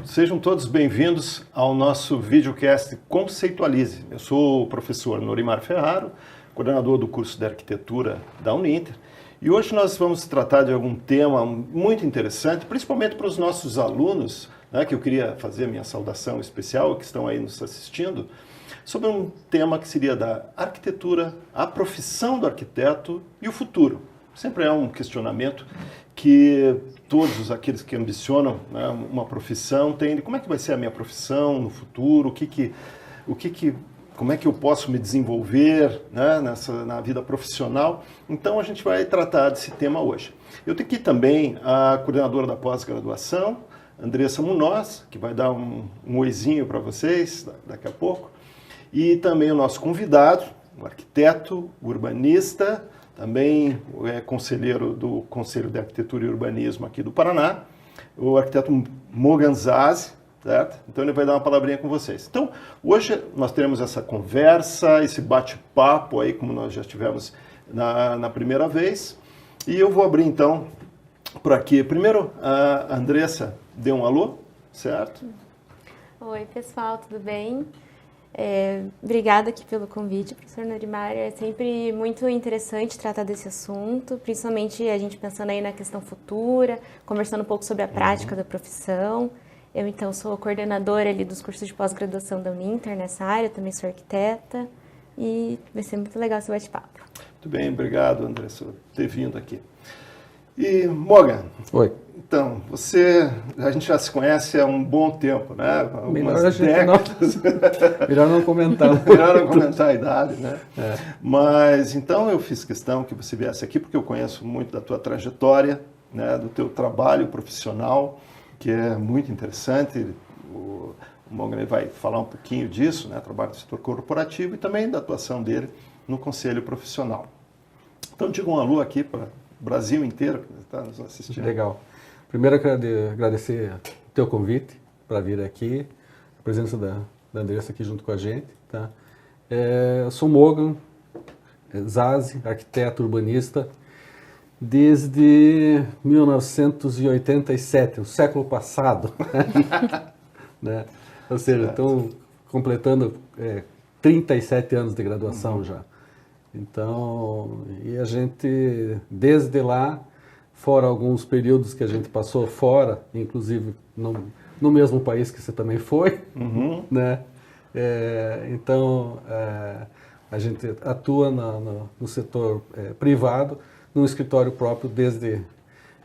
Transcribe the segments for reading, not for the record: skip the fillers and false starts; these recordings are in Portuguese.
sejam todos bem-vindos ao nosso videocast Conceitualize. Eu sou o professor Norimar Ferraro, coordenador do curso de arquitetura da Uninter, e hoje nós vamos tratar de algum tema muito interessante, principalmente para os nossos alunos, né, que eu queria fazer a minha saudação especial, que estão aí nos assistindo, sobre um tema que seria da arquitetura, a profissão do arquiteto e o futuro. Sempre é um questionamento que todos aqueles que ambicionam, né, uma profissão têm, como é que vai ser a minha profissão no futuro, como é que eu posso me desenvolver, né, na vida profissional. Então a gente vai tratar desse tema hoje. Eu tenho aqui também a coordenadora da pós-graduação, Andressa Munoz, que vai dar um oizinho para vocês daqui a pouco, e também o nosso convidado, o arquiteto, urbanista, também é conselheiro do Conselho de Arquitetura e Urbanismo aqui do Paraná, o arquiteto Moganzazzi, certo? Então ele vai dar uma palavrinha com vocês. Então, hoje nós teremos essa conversa, esse bate-papo aí, como nós já tivemos na primeira vez, e eu vou abrir então por aqui. Primeiro, a Andressa deu um alô, certo? Oi, pessoal, tudo bem? Obrigada aqui pelo convite, professor Norimar. É sempre muito interessante tratar desse assunto, principalmente a gente pensando aí na questão futura, conversando um pouco sobre a prática da profissão. Eu, então, sou coordenadora ali dos cursos de pós-graduação da Uninter nessa área, também sou arquiteta, e vai ser muito legal esse bate-papo. Muito bem, obrigado, Andressa, por ter vindo aqui. E, Morgan, oi. Então, a gente já se conhece há um bom tempo, né? Algumas décadas. Melhor não comentar. Melhor não comentar a idade, né? É. Mas, então, eu fiz questão que você viesse aqui, porque eu conheço muito da tua trajetória, né? Do teu trabalho profissional, que é muito interessante. O Morgan vai falar um pouquinho disso, né? Trabalho no setor corporativo e também da atuação dele no conselho profissional. Então, diga um alô aqui para o Brasil inteiro que está nos assistindo. Legal. Primeiro, eu quero agradecer o teu convite para vir aqui, a presença da Andressa aqui junto com a gente. Tá? Eu sou Morgan Zazzi, arquiteto urbanista, desde 1987, o século passado. Né? Ou seja, estou completando 37 anos de graduação já. Então, e a gente, desde lá, fora alguns períodos que a gente passou fora, inclusive no mesmo país que você também foi, né? Então, a gente atua no setor privado, num escritório próprio desde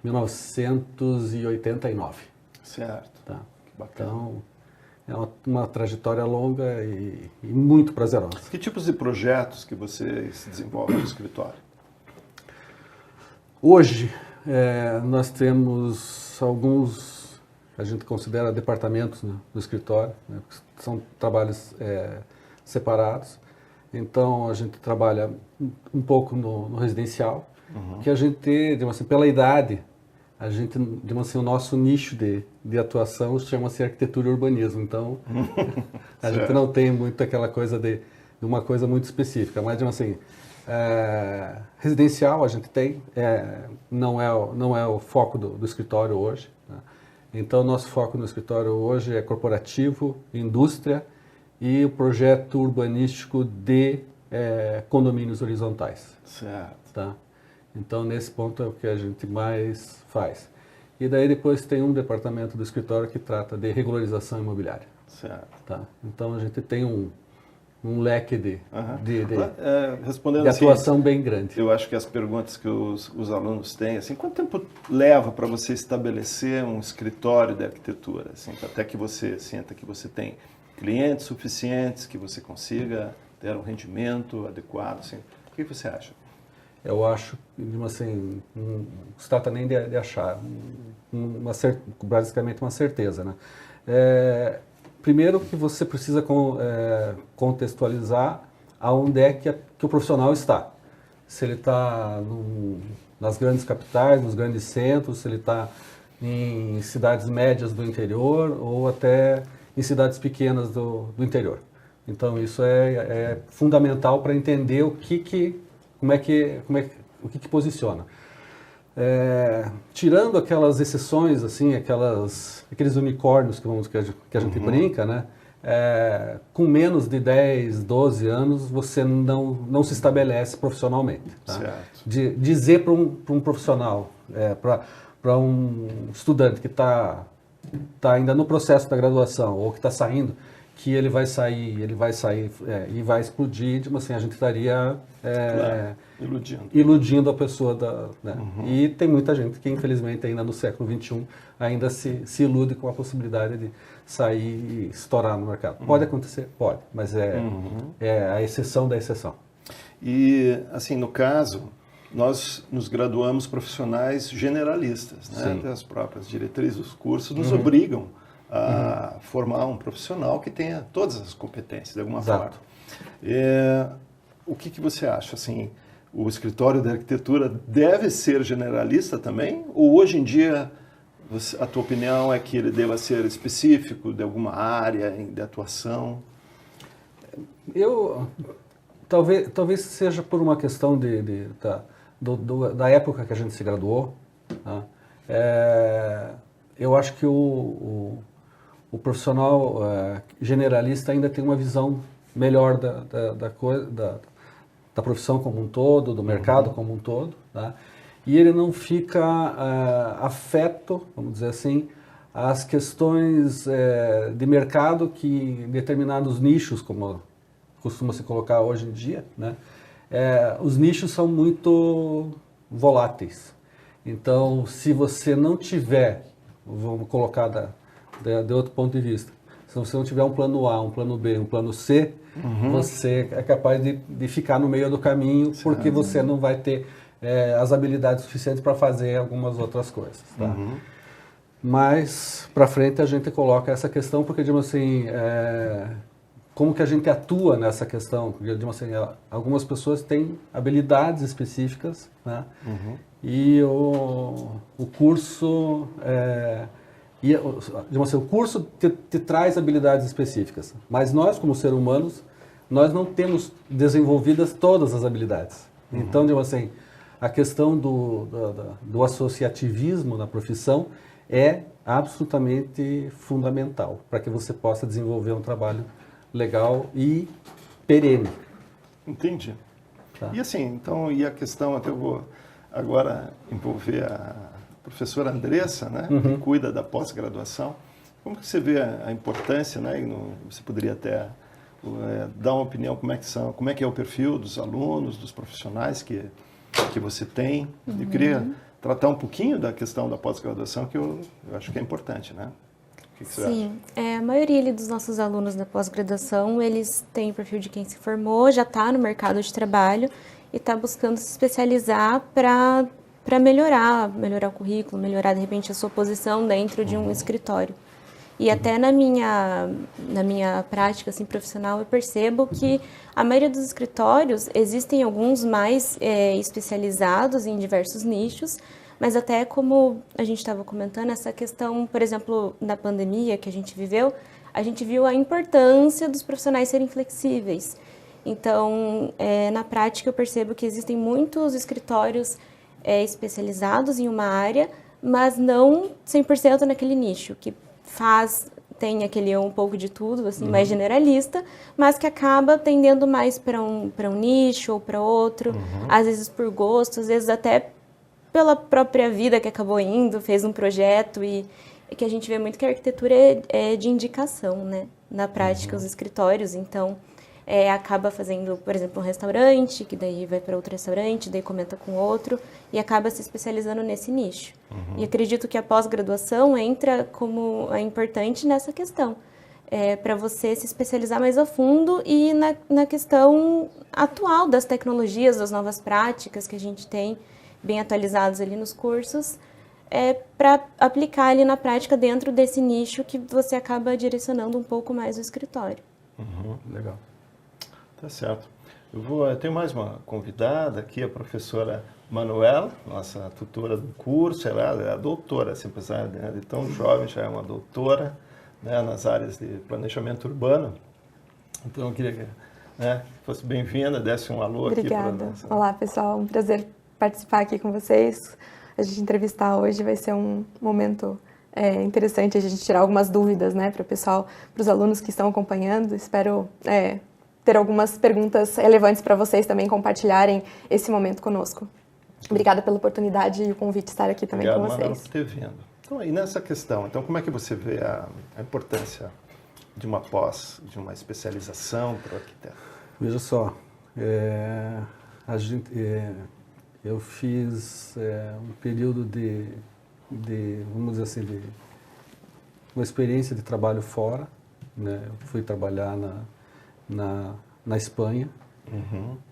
1989. Certo. Tá? Que bacana. Então, é uma trajetória longa e muito prazerosa. Que tipos de projetos que você se desenvolve no escritório? Hoje, nós temos alguns, a gente considera departamentos no escritório, né, são trabalhos separados. Então, a gente trabalha um pouco no residencial, que a gente, assim, pela idade, a gente, o nosso nicho de atuação chama-se arquitetura e urbanismo. Então, a gente não tem muito aquela coisa de uma coisa muito específica, mas, assim, residencial a gente tem, não é o foco do escritório hoje. Né? Então, nosso foco no escritório hoje é corporativo, indústria e o projeto urbanístico de condomínios horizontais. Certo. Tá? Então, nesse ponto é o que a gente mais faz. E daí depois tem um departamento do escritório que trata de regularização imobiliária. Certo. Tá? Então, a gente tem um leque de assim, atuação bem grande. Eu acho que as perguntas que os alunos têm, assim, quanto tempo leva para você estabelecer um escritório de arquitetura? Assim, até que você sinta que você tem clientes suficientes, que você consiga ter um rendimento adequado? Assim, o que você acha? Eu acho, assim, não se trata nem de achar, basicamente uma certeza, né? Primeiro que você precisa contextualizar aonde é que o profissional está. Se ele está nas grandes capitais, nos grandes centros, se ele está em cidades médias do interior ou até em cidades pequenas do interior. Então isso é fundamental para entender o que posiciona. tirando aquelas exceções, assim, aqueles unicórnios que a gente brinca, né? Com menos de 10, 12 anos, você não se estabelece profissionalmente. Tá? Certo. Dizer para um profissional, para um estudante que está ainda no processo da graduação ou que está saindo, que ele vai sair e vai explodir, tipo assim, a gente estaria iludindo a pessoa. Né? E tem muita gente que, infelizmente, ainda no século XXI, ainda se ilude com a possibilidade de sair e estourar no mercado. Pode acontecer? Pode, mas é a exceção da exceção. E, assim, no caso, nós nos graduamos profissionais generalistas, né? Até as próprias diretrizes dos cursos nos obrigam a formar um profissional que tenha todas as competências, de alguma forma. O que você acha? Assim, o escritório de arquitetura deve ser generalista também? Ou hoje em dia, a tua opinião é que ele deva ser específico de alguma área de atuação? Talvez seja por uma questão da época que a gente se graduou. Tá? Eu acho que o profissional generalista ainda tem uma visão melhor da profissão como um todo, do mercado como um todo, tá? E ele não fica afeto, vamos dizer assim, às questões de mercado que determinados nichos, como costuma se colocar hoje em dia, né? Os nichos são muito voláteis. Então, se você não tiver, vamos colocar de outro ponto de vista, se você não tiver um plano A, um plano B, um plano C, você é capaz de ficar no meio do caminho, porque você não vai ter as habilidades suficientes para fazer algumas outras coisas. Tá? Mas, para frente, a gente coloca essa questão, porque, digamos assim, como que a gente atua nessa questão? Porque, digamos assim, algumas pessoas têm habilidades específicas, né? E o curso... digamos assim, o curso te traz habilidades específicas, mas nós, como seres humanos, nós não temos desenvolvidas todas as habilidades. Então, digamos assim, a questão do associativismo na profissão é absolutamente fundamental para que você possa desenvolver um trabalho legal e perene. Entendi. Tá. E assim, então, e a questão, até eu vou agora envolver a professora Andressa, né, que cuida da pós-graduação. Como que você vê a importância, né, você poderia até dar uma opinião como é que é o perfil dos alunos, dos profissionais que você tem. Eu queria tratar um pouquinho da questão da pós-graduação, que eu acho que é importante, né? O que você acha? Sim, a maioria dos nossos alunos da pós-graduação, eles têm o perfil de quem se formou, já está no mercado de trabalho e está buscando se especializar para melhorar o currículo, melhorar, de repente, a sua posição dentro de um escritório. E até na minha prática assim, profissional, eu percebo que a maioria dos escritórios, existem alguns mais especializados em diversos nichos, mas até como a gente estava comentando, essa questão, por exemplo, da pandemia que a gente viveu, a gente viu a importância dos profissionais serem flexíveis. Então, na prática, eu percebo que existem muitos escritórios especializados em uma área, mas não 100% naquele nicho, que tem aquele um pouco de tudo, assim, mais generalista, mas que acaba tendendo mais para um nicho ou para outro, às vezes por gosto, às vezes até pela própria vida que acabou indo, fez um projeto e que a gente vê muito que a arquitetura é de indicação, né? Na prática, os escritórios, então acaba fazendo, por exemplo, um restaurante, que daí vai para outro restaurante, daí comenta com outro, e acaba se especializando nesse nicho. E acredito que a pós-graduação entra como importante nessa questão, para você se especializar mais a fundo e na questão atual das tecnologias, das novas práticas que a gente tem, bem atualizados ali nos cursos, para aplicar ali na prática dentro desse nicho que você acaba direcionando um pouco mais o escritório. Legal. Tá certo. Eu tenho mais uma convidada aqui, a professora Manuela, nossa tutora do curso. Ela é a doutora, assim, apesar de tão jovem, já é uma doutora, né, nas áreas de planejamento urbano. Então, eu queria que fosse bem-vinda, desse um alô. Obrigada. Aqui para nós. Olá, pessoal. Um prazer participar aqui com vocês. a gente entrevistar hoje. Vai ser um momento interessante a gente tirar algumas dúvidas, né, para o pessoal, para os alunos que estão acompanhando. Espero ter algumas perguntas relevantes para vocês também compartilharem esse momento conosco. Obrigada pela oportunidade e o convite de estar aqui também com vocês. Obrigado, por ter vindo. Então, e nessa questão, então, como é que você vê a importância de uma pós, de uma especialização para o arquiteto? Veja só, eu fiz um período de, vamos dizer assim, de uma experiência de trabalho fora, né? Eu fui trabalhar na Espanha,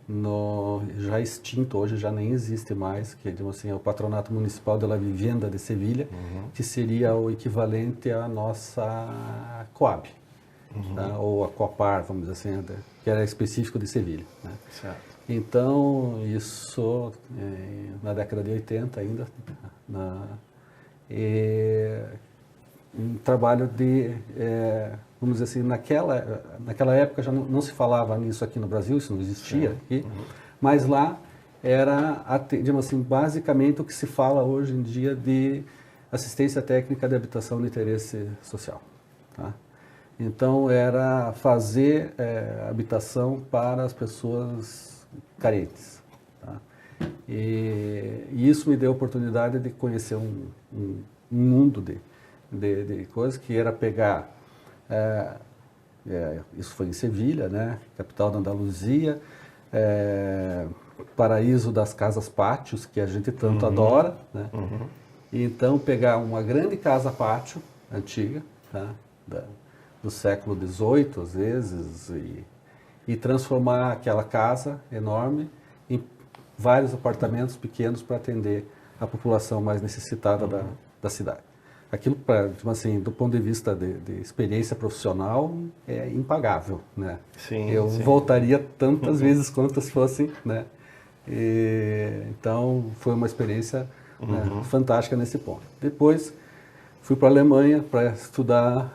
no já extinto, hoje já nem existe mais, que é o Patronato Municipal de la Vivienda de Sevilha, que seria o equivalente à nossa Coab, tá? Ou a Coapar, vamos dizer assim, que era específico de Sevilha, né? Certo. Então, isso na década de 80 ainda, um trabalho de, vamos dizer assim, naquela época já não se falava nisso aqui no Brasil, isso não existia aqui, mas lá era, digamos assim, basicamente o que se fala hoje em dia de assistência técnica de habitação de interesse social, tá? Então, era fazer habitação para as pessoas carentes, tá? E isso me deu a oportunidade de conhecer um mundo de coisas, que era pegar, isso foi em Sevilha, né, capital da Andaluzia, paraíso das casas-pátios, que a gente tanto adora, né? Então, pegar uma grande casa-pátio antiga, tá, do século XVIII, às vezes, e transformar aquela casa enorme em vários apartamentos pequenos para atender a população mais necessitada da cidade. Aquilo, assim, do ponto de vista de experiência profissional, é impagável, né? Sim, eu voltaria tantas vezes quantas fossem, né? Então, foi uma experiência fantástica nesse ponto. Depois, fui para a Alemanha para estudar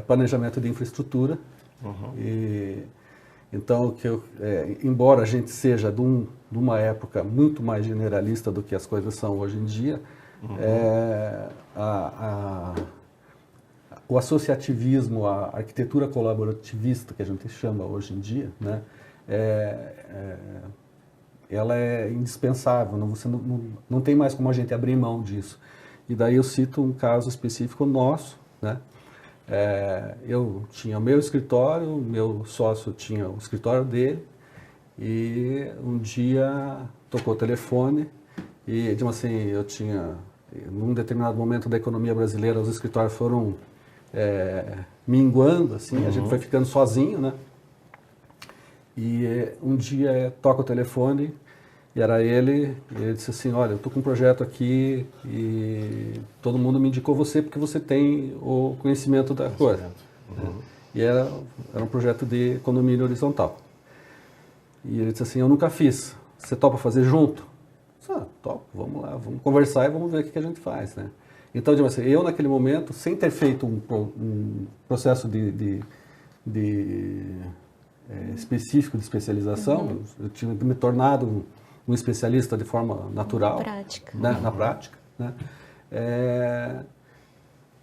planejamento de infraestrutura. Então, embora a gente seja de uma época muito mais generalista do que as coisas são hoje em dia, o associativismo, a arquitetura colaborativista, que a gente chama hoje em dia, né, ela é indispensável, você não tem mais como a gente abrir mão disso. E daí eu cito um caso específico nosso, né? Eu tinha o meu escritório, o meu sócio tinha o escritório dele, e um dia tocou o telefone e, digamos assim, eu tinha, num determinado momento da economia brasileira, os escritórios foram minguando, assim, a gente foi ficando sozinho, né? E um dia toca o telefone e era ele disse assim: olha, eu estou com um projeto aqui e todo mundo me indicou você porque você tem o conhecimento da coisa. E era um projeto de condomínio horizontal. E ele disse assim: eu nunca fiz, você topa fazer junto? Eu disse: topo, vamos lá, vamos conversar e vamos ver o que a gente faz, né? Então, assim, eu naquele momento, sem ter feito um processo específico de especialização, eu tinha me tornado um especialista de forma natural, na prática, né?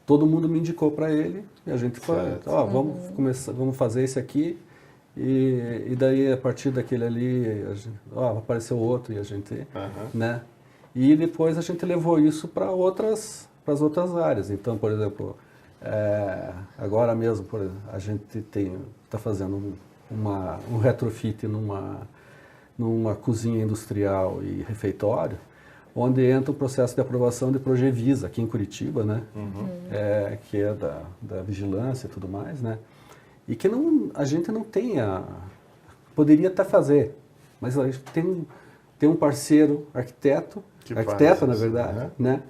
Todo mundo me indicou para ele e a gente foi, vamos fazer esse aqui, e daí a partir daquele ali apareceu outro e a gente, né? E depois a gente levou isso para as outras áreas. Então, por exemplo, agora mesmo a gente está fazendo um retrofit numa cozinha industrial e refeitório, onde entra o processo de aprovação de Progevisa, aqui em Curitiba, né? Que é da vigilância e tudo mais, né? E que a gente não poderia até fazer, mas a gente tem um parceiro arquiteto, na verdade, né?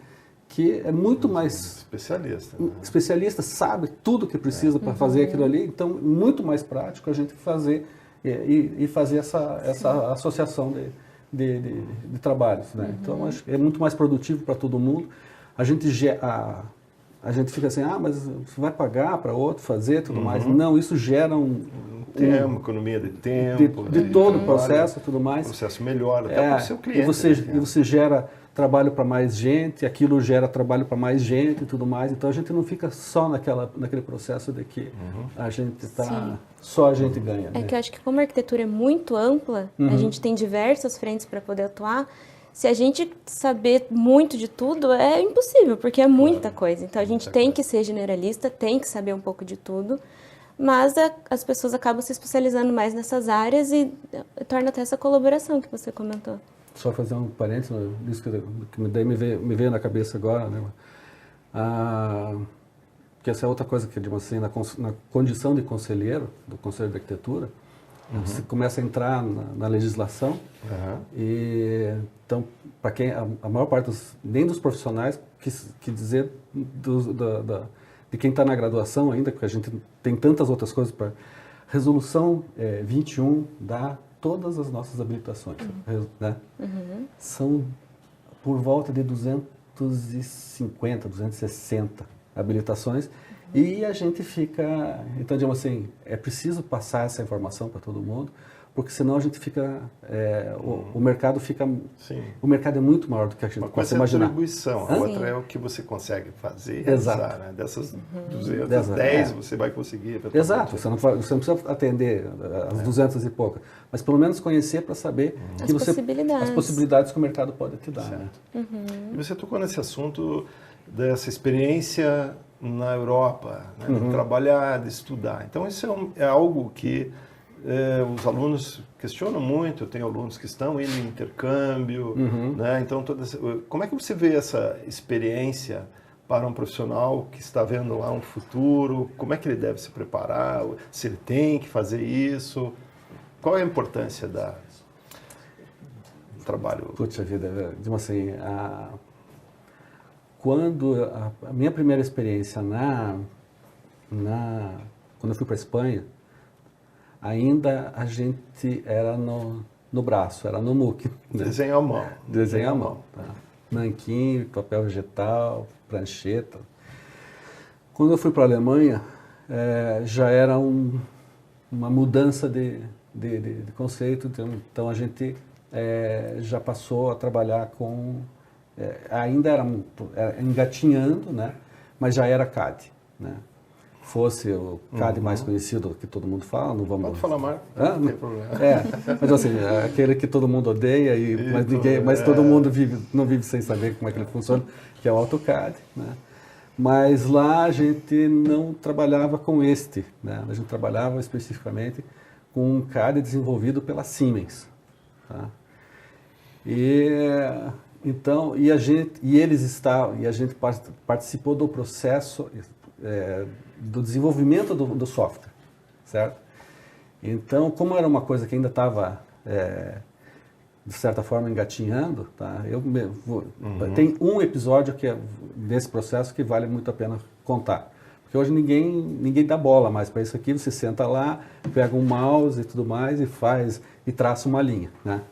Que é muito mais especialista, né? Especialista, sabe tudo que precisa para fazer aquilo ali, então muito mais prático a gente fazer e fazer essa associação de trabalhos, né? Então acho que é muito mais produtivo para todo mundo. A gente fica assim, mas você vai pagar para outro fazer tudo mais? Não, isso gera economia de tempo, de todo o processo e tudo mais. O processo melhora até para o seu cliente. E você gera trabalho para mais gente, aquilo gera trabalho para mais gente e tudo mais. Então a gente não fica só naquele processo de que a gente está... Só a gente ganha. É que eu acho que como a arquitetura é muito ampla, a gente tem diversas frentes para poder atuar. Se a gente saber muito de tudo, é impossível, porque é muita coisa. Então a gente tem que ser generalista, tem que saber um pouco de tudo. Mas as pessoas acabam se especializando mais nessas áreas e torna até essa colaboração que você comentou. Só fazer um parênteses, isso que daí me veio na cabeça agora, né? Que essa é outra coisa que, assim, na condição de conselheiro, do Conselho de Arquitetura, você começa a entrar na legislação, e então, para quem, a maior parte, nem dos profissionais, que dizer de quem está na graduação ainda, porque a gente tem tantas outras coisas para... Resolução 21 dá todas as nossas habilitações, né? São por volta de 250, 260 habilitações, e a gente fica... Então, digamos assim, é preciso passar essa informação para todo mundo, porque senão a gente fica... o mercado fica... Sim. O mercado é muito maior do que a gente pode imaginar. Uma coisa é a atribuição, a outra é o que você consegue fazer e realizar, né? Dessas 210 você vai conseguir. Exato, você não precisa atender as 200 e poucas, mas pelo menos conhecer para saber as possibilidades que o mercado pode te dar. Né? E você tocou nesse assunto dessa experiência na Europa, né? De trabalhar, de estudar. Então isso é algo que os alunos questionam muito. Eu tenho alunos que estão indo em intercâmbio, né? Então, como é que você vê essa experiência para um profissional que está vendo lá um futuro? Como é que ele deve se preparar? Se ele tem que fazer isso? Qual é a importância do trabalho? Puxa vida, assim, quando a minha primeira experiência quando eu fui para a Espanha, ainda a gente era no braço, era no MOOC. Né? Desenho à mão. Desenho à mão. Tá? Nanquim, papel vegetal, prancheta. Quando eu fui para a Alemanha, já era uma mudança de conceito. Então a gente já passou a trabalhar com... ainda era engatinhando, né? Mas já era CAD. Né? Fosse o CAD mais conhecido que todo mundo fala, não vamos... Pode falar mais, não tem problema. Mas assim, aquele que todo mundo odeia, mas todo mundo não vive sem saber como é que ele funciona, que é o AutoCAD, né? Mas lá a gente não trabalhava com né? A gente trabalhava especificamente com um CAD desenvolvido pela Siemens, tá? Então, e a gente participou do processo do desenvolvimento do software, certo? Então, como era uma coisa que ainda estava, de certa forma, engatinhando, tá? Tem um episódio desse processo que vale muito a pena contar. Porque hoje ninguém dá bola mais para isso aqui. Você senta lá, pega um mouse e tudo mais e traça uma linha, né?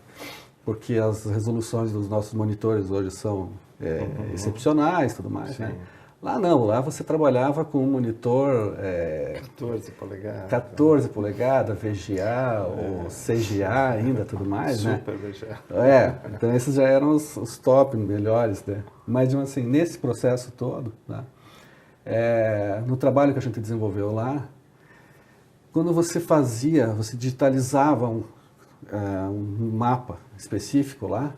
Porque as resoluções dos nossos monitores hoje são excepcionais e tudo mais, né? Lá não, lá você trabalhava com um monitor... 14 polegadas. 14 polegadas, VGA ou CGA ainda, tudo mais, né? Super VGA. Então esses já eram os top, melhores, né? Mas, assim, nesse processo todo, né? No trabalho que a gente desenvolveu lá, quando você digitalizava um mapa específico lá,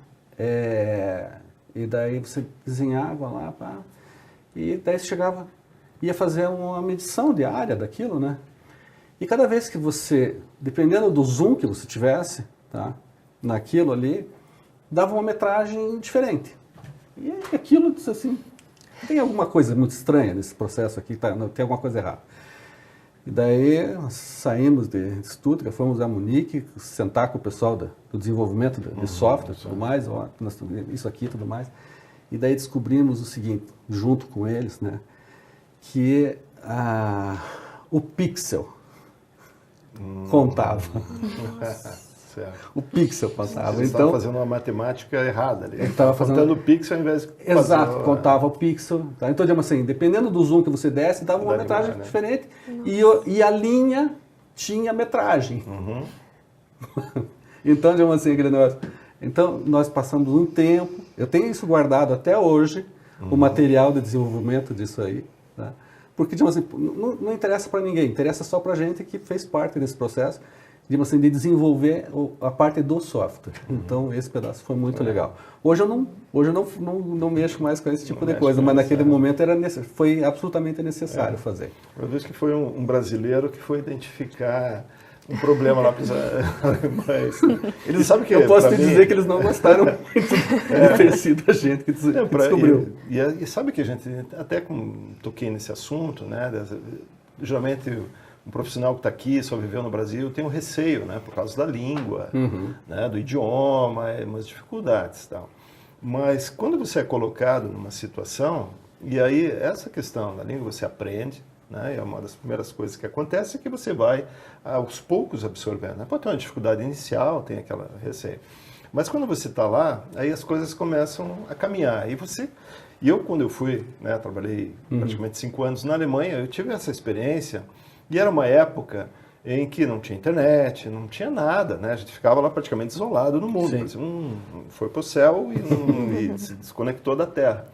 e daí você desenhava lá, e daí você ia fazer uma medição de área daquilo, né? E cada vez que você, dependendo do zoom que você tivesse, tá, naquilo ali, dava uma metragem diferente. E aquilo, assim, tem alguma coisa muito estranha nesse processo aqui, tá? Tem alguma coisa errada. E daí nós saímos de Stuttgart, fomos a Munique, sentar com o pessoal do desenvolvimento de software e tudo mais, isso aqui e tudo mais. E daí descobrimos o seguinte, junto com eles, né, que o pixel contava. Certo. O pixel contava. Você estava fazendo uma matemática errada ali. Ele estava contando o pixel ao invés de Exato, contava o pixel. Tá? Então, digamos assim, dependendo do zoom que você desse, dava uma metragem diferente. E a linha tinha metragem. Então, digamos assim, aquele negócio... Então, nós passamos um tempo, eu tenho isso guardado até hoje, o material de desenvolvimento disso aí, tá? Porque, digamos assim, não interessa para ninguém, interessa só para a gente que fez parte desse processo, digamos assim, de desenvolver a parte do software. Então, esse pedaço foi muito legal. Hoje eu não mexo mais com esse tipo de coisa, mas naquele momento foi absolutamente necessário fazer. Eu vejo que foi um brasileiro que foi identificar um problema lá para os alemães. Eles sabem que eu posso te dizer que eles não gostaram muito de ter sido a gente que descobriu. E sabe que a gente, até toquei nesse assunto, né? Geralmente um profissional que está aqui, só viveu no Brasil, tem um receio, né? Por causa da língua, né? Do idioma, umas dificuldades e tal. Mas quando você é colocado numa situação, e aí essa questão da língua você aprende, né? É uma das primeiras coisas que acontece é que você vai aos poucos absorvendo. Né? Pode ter uma dificuldade inicial, tem aquela receio. Mas quando você está lá, aí as coisas começam a caminhar. E eu quando eu fui, né, trabalhei praticamente 5 anos na Alemanha, eu tive essa experiência, e era uma época em que não tinha internet, não tinha nada, né? A gente ficava lá praticamente isolado no mundo. Foi para o céu e se desconectou da Terra.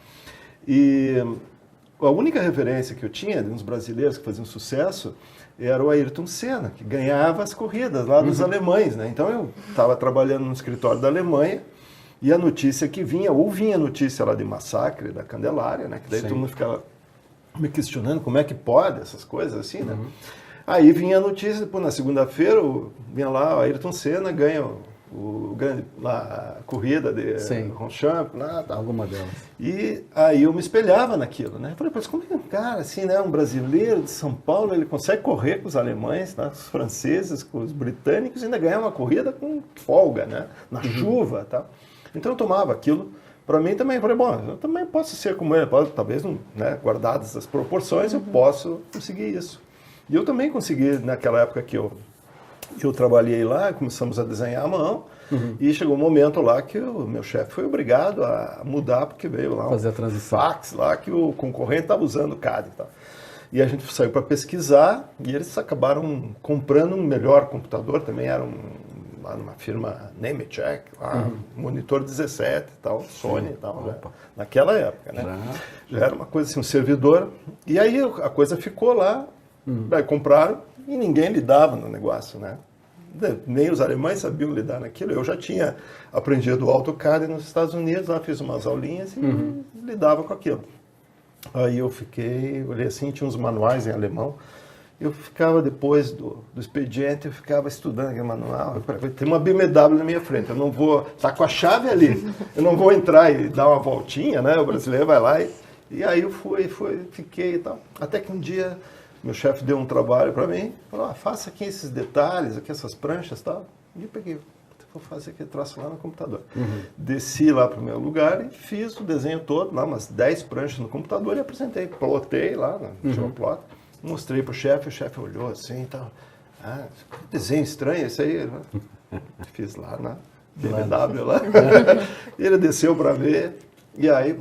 E a única referência que eu tinha de uns brasileiros que faziam sucesso era o Ayrton Senna, que ganhava as corridas lá dos alemães, né? Então eu estava trabalhando no escritório da Alemanha e a notícia que vinha, ou vinha a notícia lá de massacre da Candelária, né? Que daí todo mundo ficava me questionando como é que pode essas coisas assim, né? Aí vinha a notícia, depois na segunda-feira vinha lá o Ayrton Senna ganha a corrida de Ronchamp, alguma delas. E aí eu me espelhava naquilo, né? Eu falei, mas como é que um cara assim, né, um brasileiro de São Paulo, ele consegue correr com os alemães, né, os franceses, com os britânicos, e ainda ganhar uma corrida com folga, né? Na chuva e tal. Então eu tomava aquilo para mim também. Eu falei, bom, eu também posso ser como ele, talvez, né, guardadas as proporções, eu posso conseguir isso. E eu também consegui, naquela época que eu trabalhei lá, começamos a desenhar à mão, e chegou um momento lá que o meu chefe foi obrigado a mudar, porque veio lá fazer a transição. Fax lá que o concorrente estava usando o CAD e tal. E a gente saiu para pesquisar, e eles acabaram comprando um melhor computador, também era lá numa firma Nemetschek, lá, monitor 17 e tal, Sony e tal, né? Naquela época, né? Já era uma coisa assim, um servidor, e aí a coisa ficou lá, aí compraram, e ninguém lidava no negócio, né? Nem os alemães sabiam lidar naquilo. Eu já tinha aprendido o AutoCAD nos Estados Unidos, lá fiz umas aulinhas e lidava com aquilo. Aí eu olhei assim, tinha uns manuais em alemão. Eu ficava, depois do expediente, eu ficava estudando aquele manual. Tem uma BMW na minha frente, eu não vou... Tá com a chave ali, eu não vou entrar e dar uma voltinha, né? O brasileiro vai lá e aí eu fiquei e tal. Até que um dia... Meu chefe deu um trabalho para mim, falou, faça aqui esses detalhes, aqui essas pranchas e tal. E eu peguei, vou fazer aquele traço lá no computador. Desci lá para o meu lugar e fiz o desenho todo, lá umas 10 pranchas no computador e apresentei. Plotei lá, no plot, mostrei para o chefe olhou assim e tal. Que desenho estranho esse aí. Fiz lá na BMW lá. E ele desceu para ver, e aí,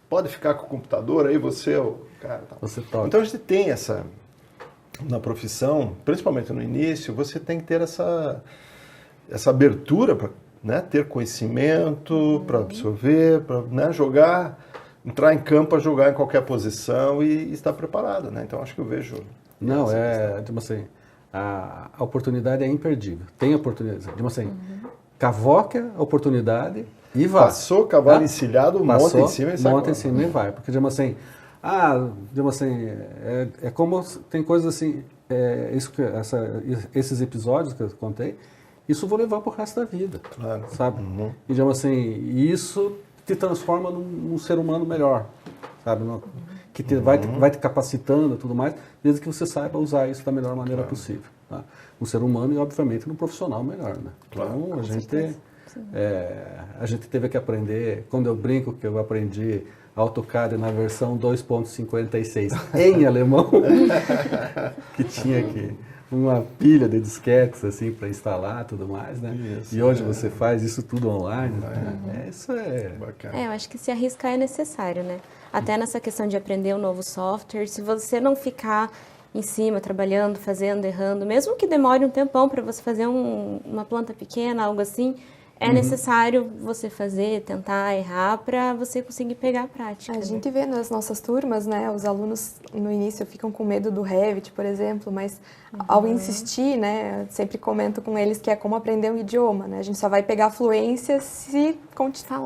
pode ficar com o computador aí, você cara, você toca. Então a gente tem na profissão, principalmente no início, você tem que ter essa abertura para, né, ter conhecimento, para absorver, para, né, jogar, entrar em campo para jogar em qualquer posição e estar preparado, né? Então acho que eu vejo... Não, tipo assim, a oportunidade é imperdível. Tem oportunidade, tipo assim, cavoca a oportunidade e vai. Passou, cavalo encilhado, monta em cima e sai. Monta em cima e vai. Porque, digamos assim, é como tem coisas assim, esses episódios que eu contei, isso eu vou levar pro resto da vida, sabe? E, digamos assim, isso te transforma num ser humano melhor, sabe? Que vai te capacitando e tudo mais, desde que você saiba usar isso da melhor maneira possível. Tá? Um ser humano e, obviamente, um profissional melhor, né? Então, a gente teve que aprender, quando eu brinco que eu aprendi AutoCAD na versão 2.56 em alemão, que tinha uma pilha de disquetes assim para instalar e tudo mais, né? Isso, e hoje você faz isso tudo online. Isso é bacana. Eu acho que se arriscar é necessário, né? Até nessa questão de aprender um novo software, se você não ficar em cima, trabalhando, fazendo, errando, mesmo que demore um tempão para você fazer uma planta pequena, algo assim, é necessário você fazer, tentar errar para você conseguir pegar a prática. A né? gente vê nas nossas turmas, né, os alunos no início ficam com medo do Revit, por exemplo, mas ao insistir, né, eu sempre comento com eles que é como aprender um idioma, né? A gente só vai pegar fluência se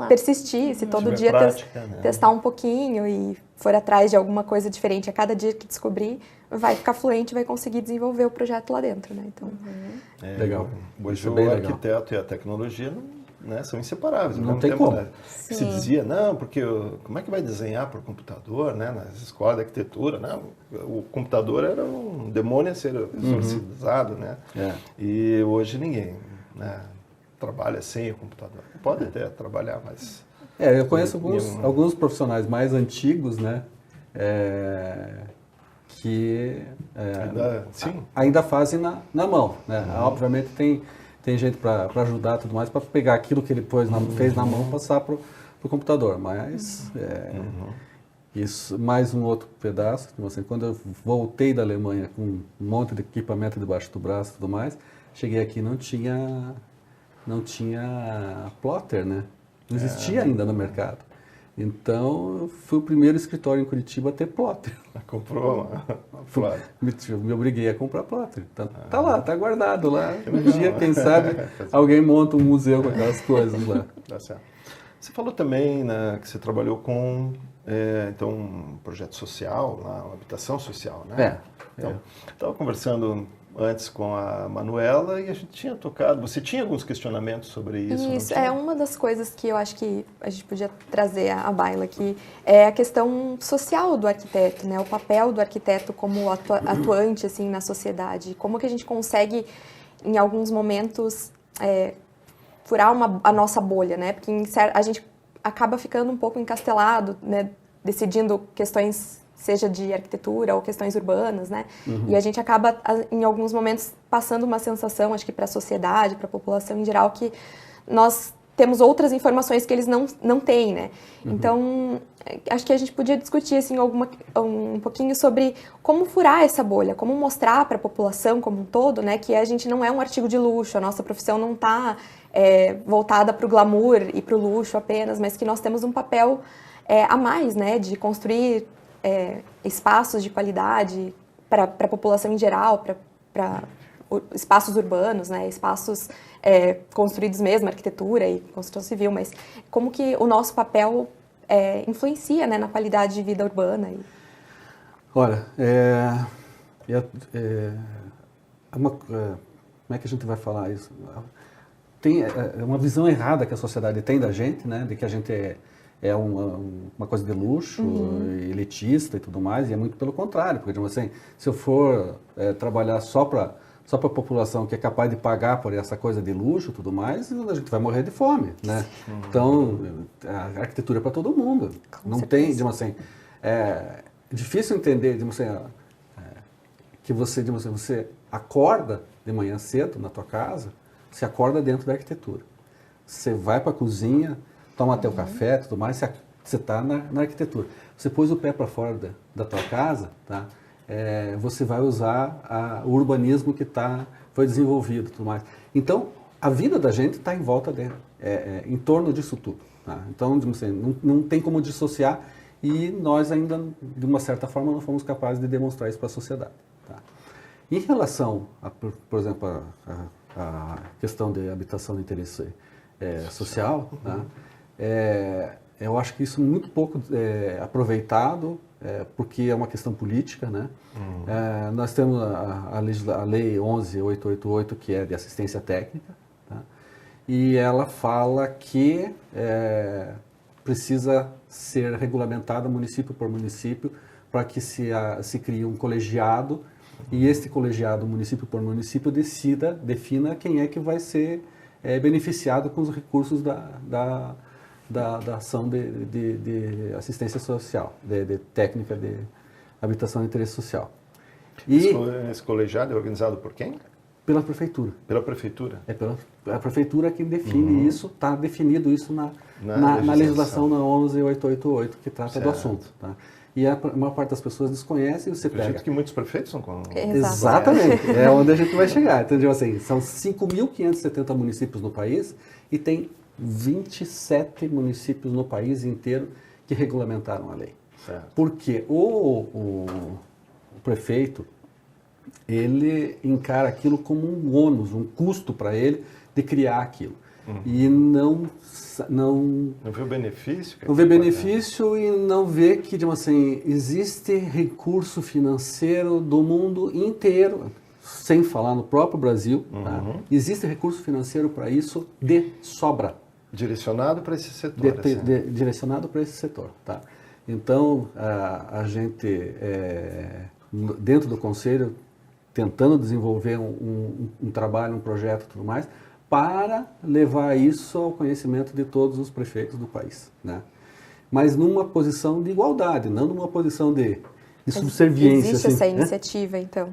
persistir, se todo Tiver dia prática, né? testar um pouquinho e for atrás de alguma coisa diferente a cada dia que descobrir, vai ficar fluente e vai conseguir desenvolver o projeto lá dentro, né? Então, Legal. Hoje Isso é o bem legal. arquiteto e a tecnologia né, são inseparáveis. Ao Não mesmo tem tempo, como. né, que se dizia, não, porque como é que vai desenhar por computador, né, nas escolas de arquitetura? Não, o computador era um demônio a ser exorcizado, né? E hoje ninguém, né, trabalha sem o computador. Pode até trabalhar, mas... Eu conheço alguns profissionais mais antigos, né, que ainda fazem na mão, né? Obviamente tem gente para ajudar tudo mais, para pegar aquilo que ele fez na mão e passar para o computador, mas isso, mais um outro pedaço, assim, quando eu voltei da Alemanha com um monte de equipamento debaixo do braço e tudo mais, cheguei aqui não tinha plotter, né? Não existia ainda no mercado. Então, eu fui o primeiro escritório em Curitiba a ter plotter. Comprou uma plotter. Me obriguei a comprar plotter. Tá lá, tá guardado lá. Um dia, quem sabe, alguém monta um museu com aquelas coisas lá. Tá certo. Você falou também, né, que você trabalhou com então, um projeto social, uma habitação social, né? Então, estava conversando antes com a Manuela e a gente tinha tocado, você tinha alguns questionamentos sobre isso? Isso, é uma das coisas que eu acho que a gente podia trazer à baila aqui, é a questão social do arquiteto, né? O papel do arquiteto como atuante, assim, na sociedade. Como que a gente consegue, em alguns momentos, furar a nossa bolha, né? Porque a gente acaba ficando um pouco encastelado, né? Decidindo questões, seja de arquitetura ou questões urbanas, né? E a gente acaba, em alguns momentos, passando uma sensação, acho que para a sociedade, para a população em geral, que nós temos outras informações que eles não têm, né? Então, acho que a gente podia discutir, assim, um pouquinho sobre como furar essa bolha, como mostrar para a população como um todo, né, que a gente não é um artigo de luxo, a nossa profissão não está voltada para o glamour e para o luxo apenas, mas que nós temos um papel a mais, né, de construir espaços de qualidade para a população em geral, para espaços urbanos, né, espaços construídos mesmo, arquitetura e construção civil, mas como que o nosso papel influencia, né, na qualidade de vida urbana. Olha, como é que a gente vai falar isso? Tem uma visão errada que a sociedade tem da gente, né, de que a gente é uma coisa de luxo, elitista e tudo mais, e é muito pelo contrário, porque assim, se eu for trabalhar só para a população que é capaz de pagar por essa coisa de luxo e tudo mais, a gente vai morrer de fome, né? Então, a arquitetura é para todo mundo. Não tem, digamos assim, é difícil entender, digamos assim, que você, digamos assim, você acorda de manhã cedo na tua casa, você acorda dentro da arquitetura. Você vai para a cozinha, toma teu café e tudo mais, você está na arquitetura. Você pôs o pé para fora da tua casa, tá? Você vai usar o urbanismo que foi desenvolvido e tudo mais. Então, a vida da gente está em volta em torno disso tudo. Tá? Então, assim, não tem como dissociar e nós ainda, de uma certa forma, não fomos capazes de demonstrar isso para a sociedade. Tá? Em relação, por exemplo, a questão de habitação de interesse social, tá? Eu acho que isso é muito pouco aproveitado, porque é uma questão política, né? Nós temos a Lei 11.888, que é de assistência técnica, tá? E ela fala que precisa ser regulamentada município por município para que se crie um colegiado e este colegiado, município por município, defina quem é que vai ser beneficiado com os recursos da ação de assistência social, de técnica de habitação de interesse social. E esse colegiado é organizado por quem? Pela prefeitura. Pela prefeitura? A prefeitura que define isso, está definido isso na legislação na 11.888, que trata do assunto. Tá? e a maior parte das pessoas desconhece e você Acredito pega. que muitos prefeitos são com... Exatamente, é onde a gente vai chegar. Entendeu? Assim, são 5.570 municípios no país e tem 27 municípios no país inteiro que regulamentaram a lei. Certo. Porque o prefeito, ele encara aquilo como um ônus, um custo para ele de criar aquilo. E não vê o benefício? não vê benefício e não vê que, digamos assim, existe recurso financeiro do mundo inteiro, sem falar no próprio Brasil, tá? Existe recurso financeiro para isso de sobra. Direcionado para esse setor. Direcionado para esse setor, tá? Então, a gente, dentro do Conselho, tentando desenvolver um trabalho, um projeto e tudo mais, para levar isso ao conhecimento de todos os prefeitos do país, né? Mas numa posição de igualdade, não numa posição de subserviência. Existe assim, essa né? iniciativa, então?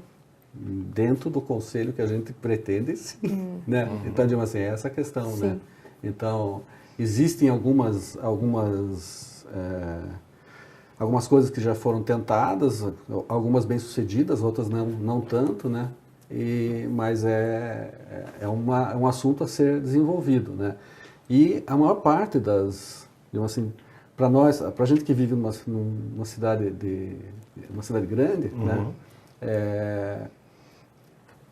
Dentro do Conselho que a gente pretende, sim. Né? Então, digamos assim, é essa a questão, Sim. né? Então, existem algumas coisas que já foram tentadas, algumas bem-sucedidas, outras não tanto, né? Mas é um assunto a ser desenvolvido, né? E a maior parte digamos assim, para nós, para a gente que vive numa cidade grande, né?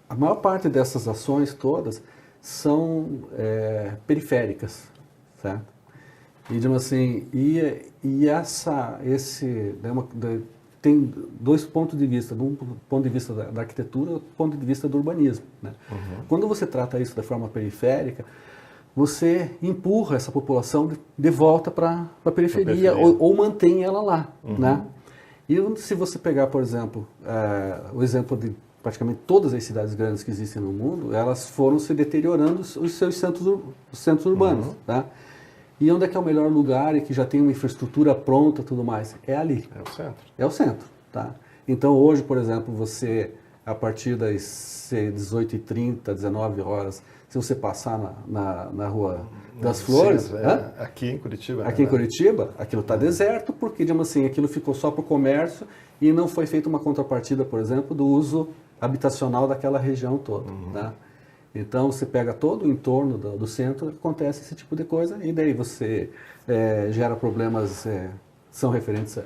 A maior parte dessas ações todas são periféricas, certo? E, digamos assim, tem dois pontos de vista, um ponto de vista da arquitetura e outro ponto de vista do urbanismo, né? Quando você trata isso de forma periférica, você empurra essa população de volta para a periferia ou mantém ela lá, né? E se você pegar, por exemplo, o exemplo de praticamente todas as cidades grandes que existem no mundo, elas foram se deteriorando os seus centros urbanos, tá? E onde é que é o melhor lugar e que já tem uma infraestrutura pronta e tudo mais? É ali. É o centro. É o centro, tá? Então hoje, por exemplo, você, a partir das 18h30, 19 horas, se você passar na Rua das Flores... aqui em Curitiba. Aqui em Curitiba, aquilo está deserto porque, digamos assim, aquilo ficou só para o comércio e não foi feita uma contrapartida, por exemplo, do uso habitacional daquela região toda, tá? Então, você pega todo o entorno do centro, acontece esse tipo de coisa, e daí você gera problemas, são referentes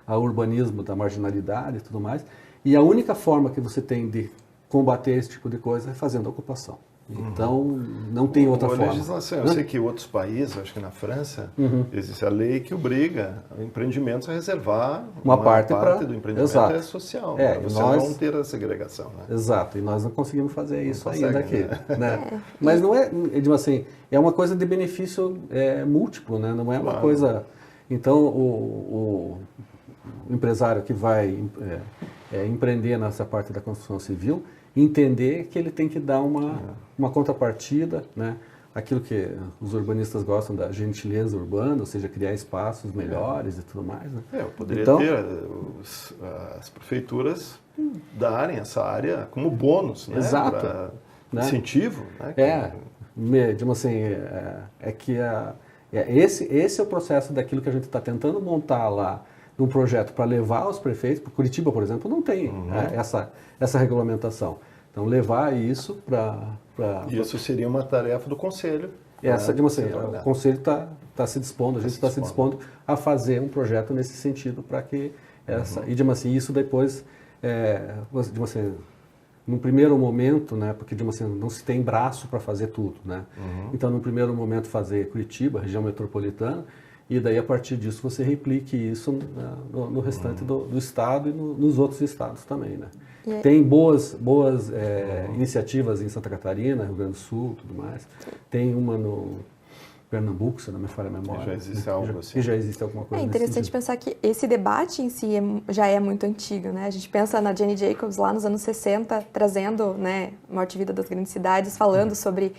ao urbanismo, da marginalidade e tudo mais, e a única forma que você tem de combater esse tipo de coisa é fazendo a ocupação. Então, não tem outra forma. Legislação, eu sei que em outros países, acho que na França, existe a lei que obriga empreendimentos a reservar uma parte do empreendimento social, para você não ter a segregação. Né? Exato, e nós não conseguimos fazer isso ainda aqui. Né? Mas não é, assim, é uma coisa de benefício múltiplo, né? Não é uma coisa... Então, o empresário que vai empreender nessa parte da construção civil, entender que ele tem que dar uma contrapartida, né? Aquilo que os urbanistas gostam da gentileza urbana, ou seja, criar espaços melhores e tudo mais. Né? Eu poderia ter as prefeituras darem essa área como bônus, né? Exato. Pra né? Incentivo. Né? Digamos assim, esse é o processo daquilo que a gente está tentando montar lá, num projeto para levar os prefeitos, porque Curitiba, por exemplo, não tem essa regulamentação. Então, levar isso para... Isso seria uma tarefa do Conselho. O Conselho está se dispondo, a gente está se dispondo a fazer um projeto nesse sentido para que e, digamos assim, isso depois, digamos assim, num primeiro momento, né, porque digamos assim, não se tem braço para fazer tudo, né? Então, num primeiro momento, fazer Curitiba, região metropolitana, e daí, a partir disso, você replique isso no restante do estado e nos outros estados também, né? Tem boas iniciativas em Santa Catarina, Rio Grande do Sul, tudo mais. Tem uma no Pernambuco, se não me falha a memória. Já existe algo assim. Já existe alguma coisa. É interessante pensar que esse debate em si já é muito antigo, né? A gente pensa na Jane Jacobs lá nos anos 60, trazendo, né, Morte e Vida das Grandes Cidades, falando sobre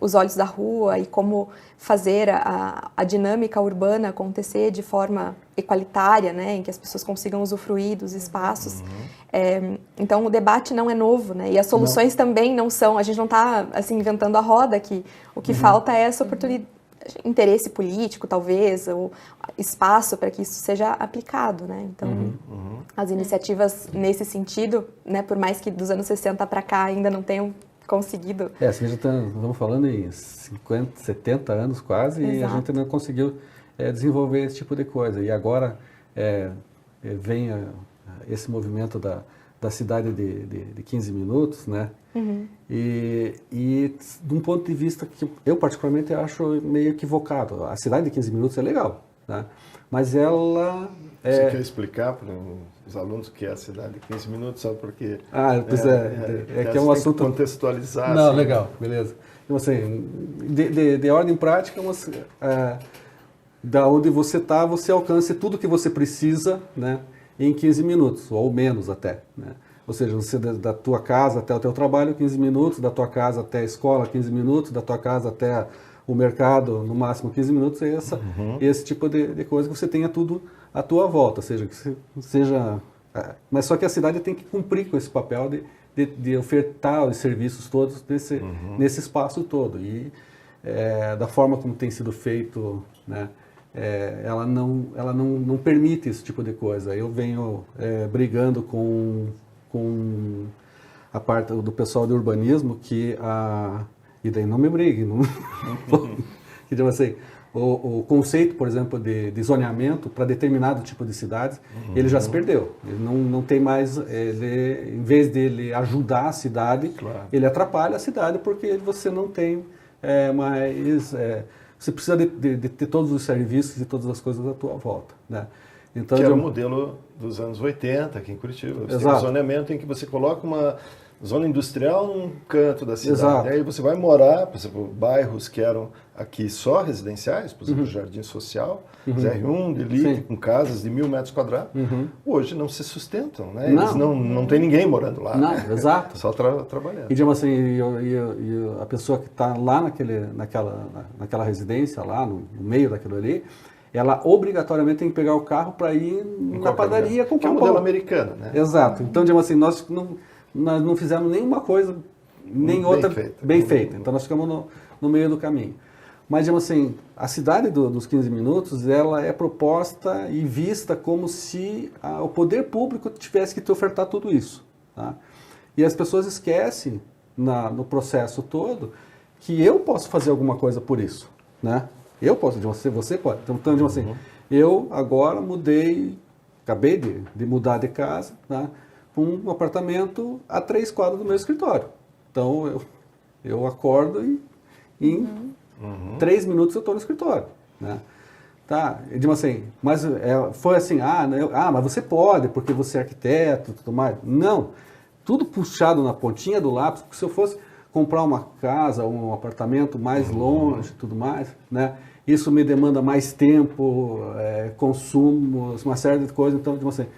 os olhos da rua e como fazer a dinâmica urbana acontecer de forma equalitária, né, em que as pessoas consigam usufruir dos espaços. Então, o debate não é novo, né, e as soluções também não são, a gente não está assim, inventando a roda aqui. O que falta é essa interesse político, talvez, ou espaço para que isso seja aplicado, né? Então, as iniciativas nesse sentido, né, por mais que dos anos 60 para cá ainda não tenham conseguido... Assim, já estamos falando em 50, 70 anos quase, Exato. e a gente não conseguiu desenvolver esse tipo de coisa. E agora vem esse movimento da cidade de 15 minutos, né? E de um ponto de vista que eu particularmente acho meio equivocado. A cidade de 15 minutos é legal, né? Mas ela... Você quer explicar para os alunos o que é a cidade de 15 minutos, só porque... Pois que é um assunto... contextualizar. Não, assim. legal, beleza. Então, assim, de ordem prática, da onde você está, você alcance tudo que você precisa, né, em 15 minutos, ou menos até, né? Ou seja, você da tua casa até o teu trabalho, 15 minutos, da tua casa até a escola, 15 minutos, da tua casa até o mercado, no máximo 15 minutos, esse tipo de coisa que você tenha tudo à tua volta, mas só que a cidade tem que cumprir com esse papel de ofertar os serviços todos nesse espaço todo. E da forma como tem sido feito, né, ela não permite esse tipo de coisa. Eu venho brigando com a parte do pessoal de urbanismo e daí não me brigue, que tipo assim, o conceito, por exemplo, de zoneamento para determinado tipo de cidades, ele já se perdeu. Ele não tem mais, em vez dele ajudar a cidade, Claro. ele atrapalha a cidade porque você não tem mais... você precisa de ter todos os serviços e todas as coisas à tua volta, né? Então, Que era o modelo dos anos 80 aqui em Curitiba. Você tem um zoneamento em que você coloca uma zona industrial num canto da cidade. Exato. Aí você vai morar, por exemplo, bairros que eram aqui só residenciais, por exemplo, Jardim Social, ZR1, de elite, Sim. com casas de 1.000 metros quadrados. Hoje não se sustentam, né? Não. Eles não tem ninguém morando lá. Não, né? exato. Só trabalhando. E, digamos assim, a pessoa que está lá naquela residência, lá no meio daquilo ali, ela obrigatoriamente tem que pegar o carro para ir na padaria comprar que é o um modelo pão. americano, né? Exato. Então, digamos assim, nós não fizemos nenhuma coisa, nem outra bem feita. Então, nós ficamos no meio do caminho. Mas, digamos assim, a cidade dos 15 minutos, ela é proposta e vista como se o poder público tivesse que te ofertar tudo isso, tá? E as pessoas esquecem, no processo todo, que eu posso fazer alguma coisa por isso, né? Eu posso, você pode. Então, digamos assim, eu agora acabei de mudar de casa, tá, para um apartamento a 3 quadras do meu escritório. Então, eu acordo e em 3 minutos eu estou no escritório, né? Tá, digamos assim, mas foi assim, mas você pode, porque você é arquiteto e tudo mais. Não, tudo puxado na pontinha do lápis, porque se eu fosse comprar uma casa, um apartamento mais longe e tudo mais, né? Isso me demanda mais tempo, consumo, uma série de coisas. Então, digamos assim,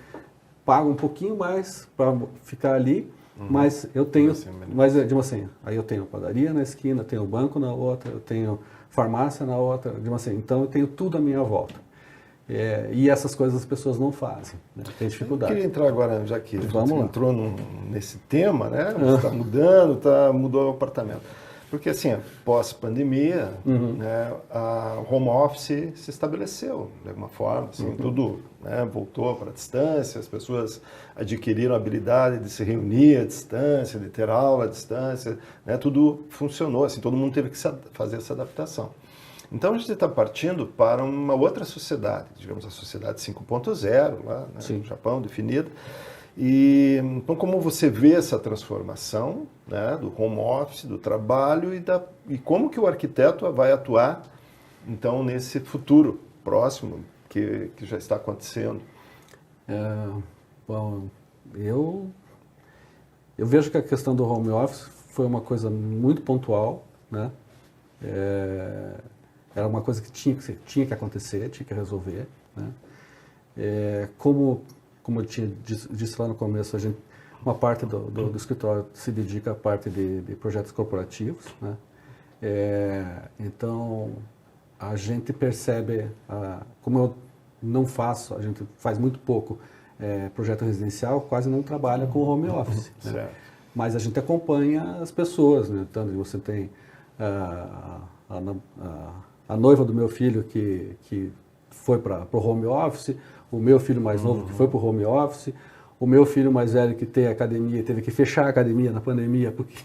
pago um pouquinho mais para ficar ali, mas eu tenho, digamos assim, aí eu tenho padaria na esquina, tenho banco na outra, eu tenho farmácia na outra, digamos assim, então eu tenho tudo à minha volta. E essas coisas as pessoas não fazem, né? Tem dificuldade. Eu queria entrar agora, já que Vamos lá. entrou nesse tema, né? Você está mudou o apartamento. Porque assim, pós-pandemia, né, a home office se estabeleceu de alguma forma, assim, tudo, né, voltou para a distância, as pessoas adquiriram a habilidade de se reunir à distância, de ter aula à distância, né, tudo funcionou, assim, todo mundo teve que fazer essa adaptação. Então a gente está partindo para uma outra sociedade, digamos a sociedade 5.0, lá, né, no Japão, definida. E então, como você vê essa transformação, né, do home office, do trabalho e como que o arquiteto vai atuar então nesse futuro próximo que já está acontecendo? Bom, eu vejo que a questão do home office foi uma coisa muito pontual, né? Era uma coisa que tinha que acontecer, tinha que resolver, né? Como eu disse lá no começo, uma parte do escritório se dedica à parte de projetos corporativos, né? Então, a gente percebe, como eu não faço, a gente faz muito pouco projeto residencial, quase não trabalha com home office, né? Mas a gente acompanha as pessoas, né? Então, você tem a noiva do meu filho que foi para o home office, o meu filho mais novo que foi para o home office, o meu filho mais velho que tem academia, teve que fechar a academia na pandemia porque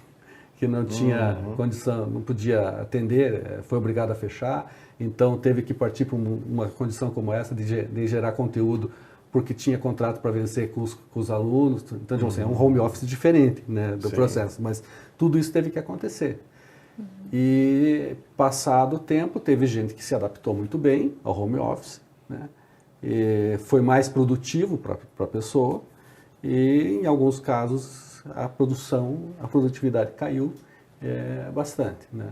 que não tinha condição, não podia atender, foi obrigado a fechar, então teve que partir para uma condição como essa de gerar conteúdo porque tinha contrato para vencer com os alunos, então assim, é um home office diferente, né, do processo, mas tudo isso teve que acontecer. E passado o tempo, teve gente que se adaptou muito bem ao home office, né, e foi mais produtivo para a pessoa, e em alguns casos a produtividade caiu bastante, né.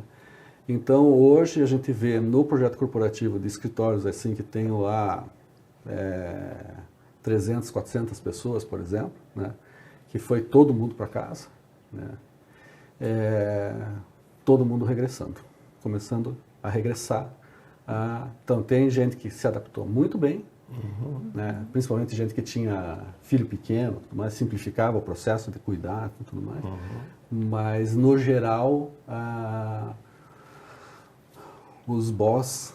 Então hoje a gente vê no projeto corporativo de escritórios assim que tem lá 300, 400 pessoas, por exemplo, né, que foi todo mundo para casa, né, todo mundo regressando, começando a regressar. Então tem gente que se adaptou muito bem, né, principalmente gente que tinha filho pequeno, mas simplificava o processo de cuidar e tudo mais. Mas no geral os boss...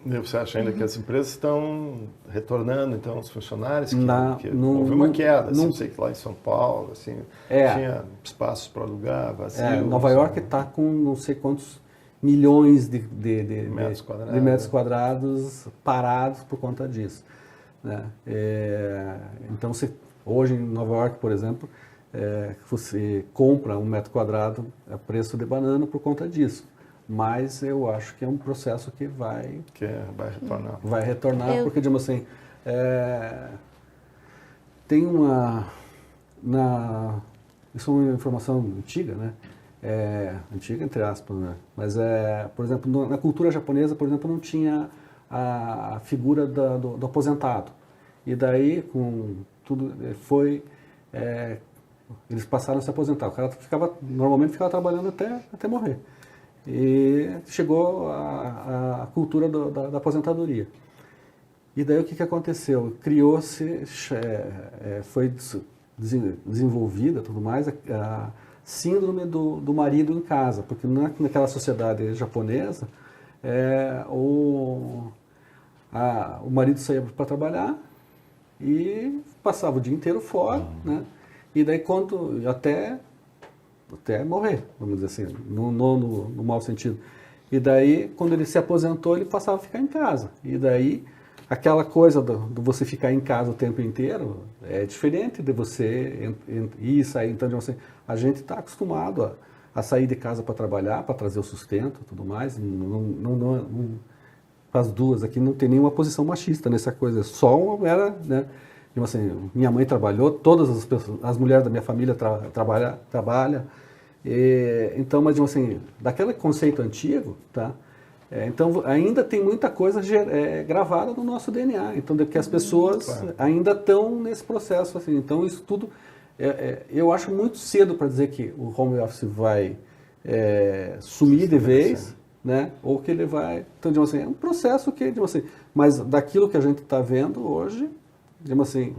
Você acha ainda que as empresas estão retornando, então, os funcionários? Houve uma queda, assim, não sei que lá em São Paulo, assim, tinha espaços para alugar, vazio. Nova York está com não sei quantos milhões de metros quadrados parados por conta disso, né? Então, hoje em Nova York, por exemplo, você compra um metro quadrado a preço de banana por conta disso. Mas eu acho que é um processo que vai retornar. Vai retornar, porque, digamos assim, tem isso é uma informação antiga, né? Antiga, entre aspas, né? Mas, por exemplo, na cultura japonesa, por exemplo, não tinha a figura do aposentado. E daí, com tudo, eles passaram a se aposentar. O cara normalmente ficava trabalhando até morrer. E chegou a cultura da aposentadoria. E daí o que aconteceu? Criou-se, foi desenvolvida tudo mais, a síndrome do marido em casa, porque naquela sociedade japonesa, o marido saía para trabalhar e passava o dia inteiro fora, né? E daí até morrer, vamos dizer assim, no mau sentido. E daí, quando ele se aposentou, ele passava a ficar em casa. E daí, aquela coisa do você ficar em casa o tempo inteiro é diferente de você ir e sair. Então, a gente está acostumado a sair de casa para trabalhar, para trazer o sustento e tudo mais. As duas aqui não tem nenhuma posição machista nessa coisa. Só era, né? Assim, minha mãe trabalhou, todas as mulheres da minha família trabalham. Então, mas assim, daquele conceito antigo, tá? Então ainda tem muita coisa gravada no nosso DNA. Então, que as pessoas ainda estão nesse processo, assim. Então, isso tudo, eu acho muito cedo para dizer que o home office vai sumir de vez, né? Ou que ele vai. Então, assim, é um processo que, assim, mas daquilo que a gente está vendo hoje, assim,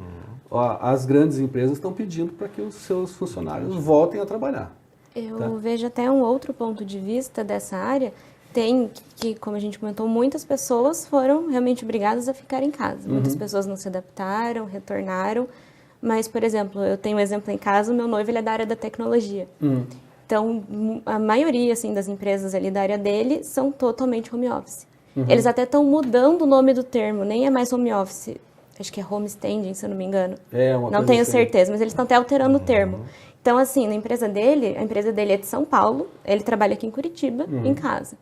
as grandes empresas estão pedindo para que os seus funcionários voltem a trabalhar. Eu vejo até um outro ponto de vista dessa área. Tem que, como a gente comentou, muitas pessoas foram realmente obrigadas a ficar em casa. Muitas pessoas não se adaptaram, retornaram. Mas, por exemplo, eu tenho um exemplo em casa, o meu noivo ele é da área da tecnologia. Então, a maioria assim, das empresas ali da área dele são totalmente home office. Eles até estão mudando o nome do termo, nem é mais home office. Acho que é homestanding, se eu não me engano. Não tenho certeza, mas eles estão até alterando o termo. Então, assim, a empresa dele é de São Paulo, ele trabalha aqui em Curitiba, em casa.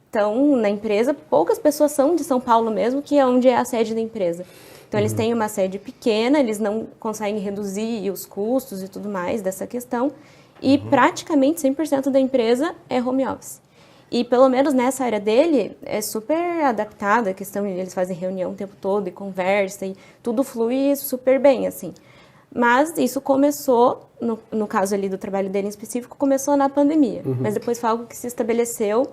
Então, na empresa, poucas pessoas são de São Paulo mesmo, que é onde é a sede da empresa. Então, eles têm uma sede pequena, eles não conseguem reduzir os custos e tudo mais dessa questão. E praticamente 100% da empresa é home office. E pelo menos nessa área dele, é super adaptada a questão, eles fazem reunião o tempo todo e conversa, e tudo flui super bem, assim. Mas isso começou, no caso ali do trabalho dele em específico, começou na pandemia. Mas depois foi algo que se estabeleceu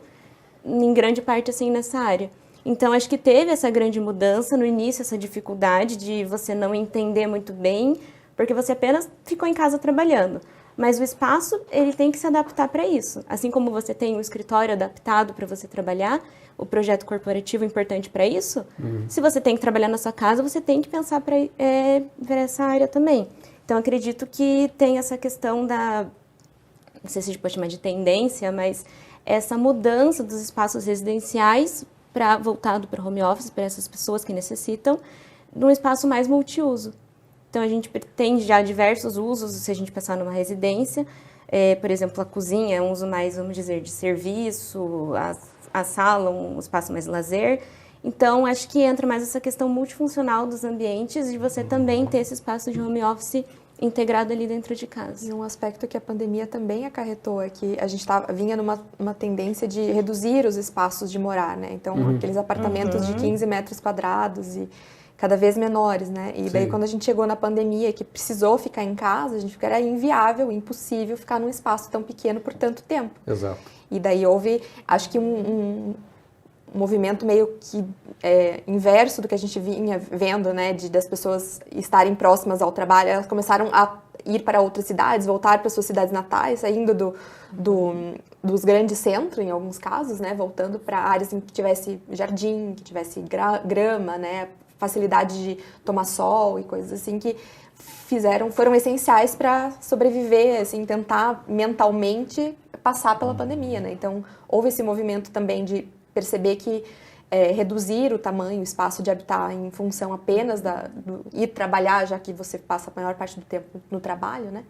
em grande parte, assim, nessa área. Então, acho que teve essa grande mudança no início, essa dificuldade de você não entender muito bem, porque você apenas ficou em casa trabalhando. mas o espaço ele tem que se adaptar para isso. Assim como você tem o escritório adaptado para você trabalhar, o projeto corporativo é importante para isso, se você tem que trabalhar na sua casa, você tem que pensar para essa área também. Então, acredito que tem essa questão da, não sei se a gente pode chamar de tendência, mas essa mudança dos espaços residenciais voltado para home office, para essas pessoas que necessitam, num espaço mais multiuso. Então, a gente tem já diversos usos, se a gente pensar numa residência, por exemplo, a cozinha é um uso mais, vamos dizer, de serviço, a sala, um espaço mais lazer. Então, acho que entra mais essa questão multifuncional dos ambientes e de você também ter esse espaço de home office integrado ali dentro de casa. E um aspecto que a pandemia também acarretou é que a gente vinha numa tendência de reduzir os espaços de morar, né? Então, aqueles apartamentos de 15 metros quadrados e cada vez menores, né? E daí, quando a gente chegou na pandemia, que precisou ficar em casa, a gente ficou, era inviável, impossível ficar num espaço tão pequeno por tanto tempo. Exato. E daí houve, acho que um movimento meio que inverso do que a gente vinha vendo, né, das pessoas estarem próximas ao trabalho. Elas começaram a ir para outras cidades, voltar para suas cidades natais, saindo dos grandes centros, em alguns casos, né, voltando para áreas em que tivesse jardim, que tivesse grama, né, facilidade de tomar sol e coisas assim que foram essenciais para sobreviver, assim, tentar mentalmente passar pela pandemia, né? Então, houve esse movimento também de perceber que reduzir o tamanho, o espaço de habitar em função apenas do ir trabalhar, já que você passa a maior parte do tempo no trabalho, né?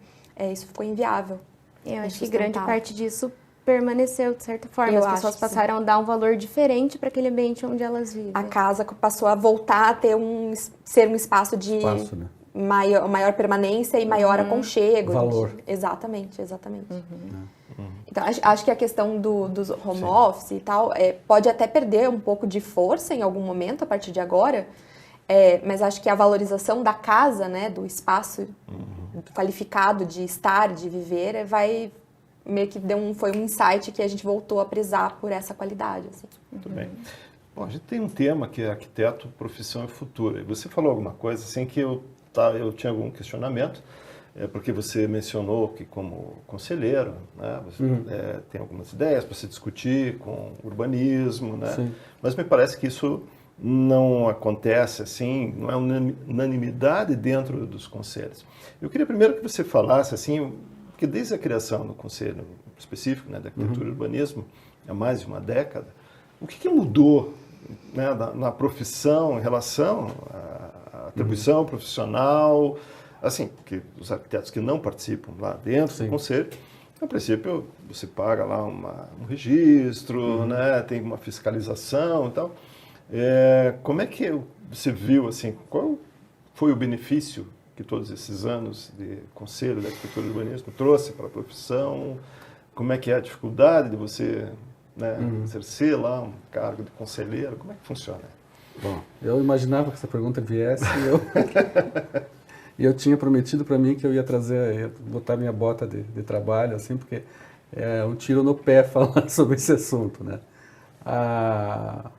Isso ficou inviável. Eu acho que grande parte disso permaneceu, de certa forma. As pessoas passaram a dar um valor diferente para aquele ambiente onde elas vivem. A casa passou a voltar a ter ser um espaço de né? maior permanência e maior aconchego. Valor. Exatamente. Então, acho que a questão dos home office e tal pode até perder um pouco de força em algum momento, a partir de agora, mas acho que a valorização da casa, né, do espaço qualificado de estar, de viver, meio que foi um insight que a gente voltou a prezar por essa qualidade. Assim. Muito bem. Bom, a gente tem um tema que é arquiteto, profissão e futuro. E você falou alguma coisa assim que eu tinha algum questionamento, porque você mencionou que como conselheiro, né, você tem algumas ideias para se discutir com urbanismo, né? Sim. Mas me parece que isso não acontece assim, não é unanimidade dentro dos conselhos. Eu queria primeiro que você falasse assim, porque desde a criação do conselho específico, né, da arquitetura e urbanismo, há mais de uma década, o que mudou, né, na profissão em relação à atribuição profissional, assim, que os arquitetos que não participam lá dentro do conselho, a princípio você paga lá um registro, né, tem uma fiscalização e tal. Como é que você viu, assim, qual foi o benefício que todos esses anos de Conselho de Arquitetura e Urbanismo trouxe para a profissão? Como é que é a dificuldade de você, né, exercer lá um cargo de conselheiro? Como é que funciona? Bom, eu imaginava que essa pergunta viesse e eu tinha prometido para mim que eu ia botar minha bota de trabalho, assim, porque é um tiro no pé falar sobre esse assunto, né? A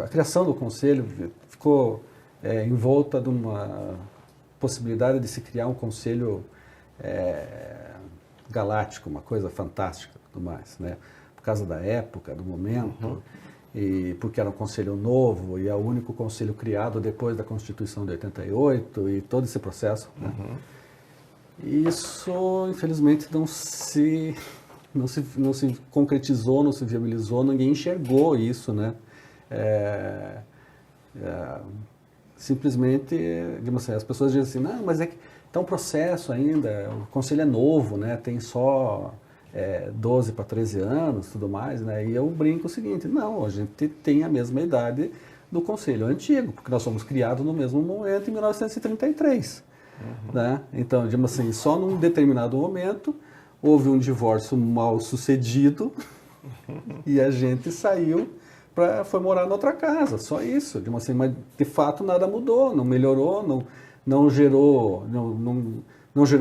criação do conselho ficou envolta de uma possibilidade de se criar um conselho galáctico, uma coisa fantástica e tudo mais, né? Por causa da época, do momento, e porque era um conselho novo e é o único conselho criado depois da Constituição de 88 e todo esse processo, né? E isso, infelizmente, não se concretizou, não se viabilizou, ninguém enxergou isso, né? Simplesmente, digamos assim, as pessoas dizem assim, não, mas é que está um processo ainda, o conselho é novo, né? Tem só 12 para 13 anos, tudo mais, né? E eu brinco o seguinte, não, a gente tem a mesma idade do conselho antigo, porque nós fomos criados no mesmo momento, em 1933, né? Então, digamos assim, só num determinado momento houve um divórcio mal sucedido e a gente foi morar noutra casa, só isso. Assim, mas de fato nada mudou, não melhorou, não gerou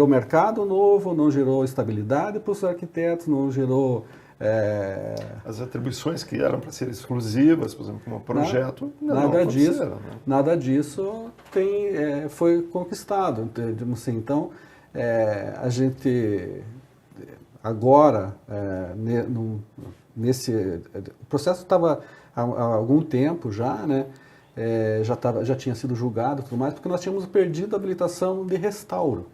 mercado novo, não gerou estabilidade para os arquitetos, não gerou As atribuições que eram para ser exclusivas, por exemplo, como projeto, nada disso foi conquistado. Assim, então, a gente agora, o processo estava há algum tempo já, né? Já tinha sido julgado e tudo mais, porque nós tínhamos perdido a habilitação de restauro.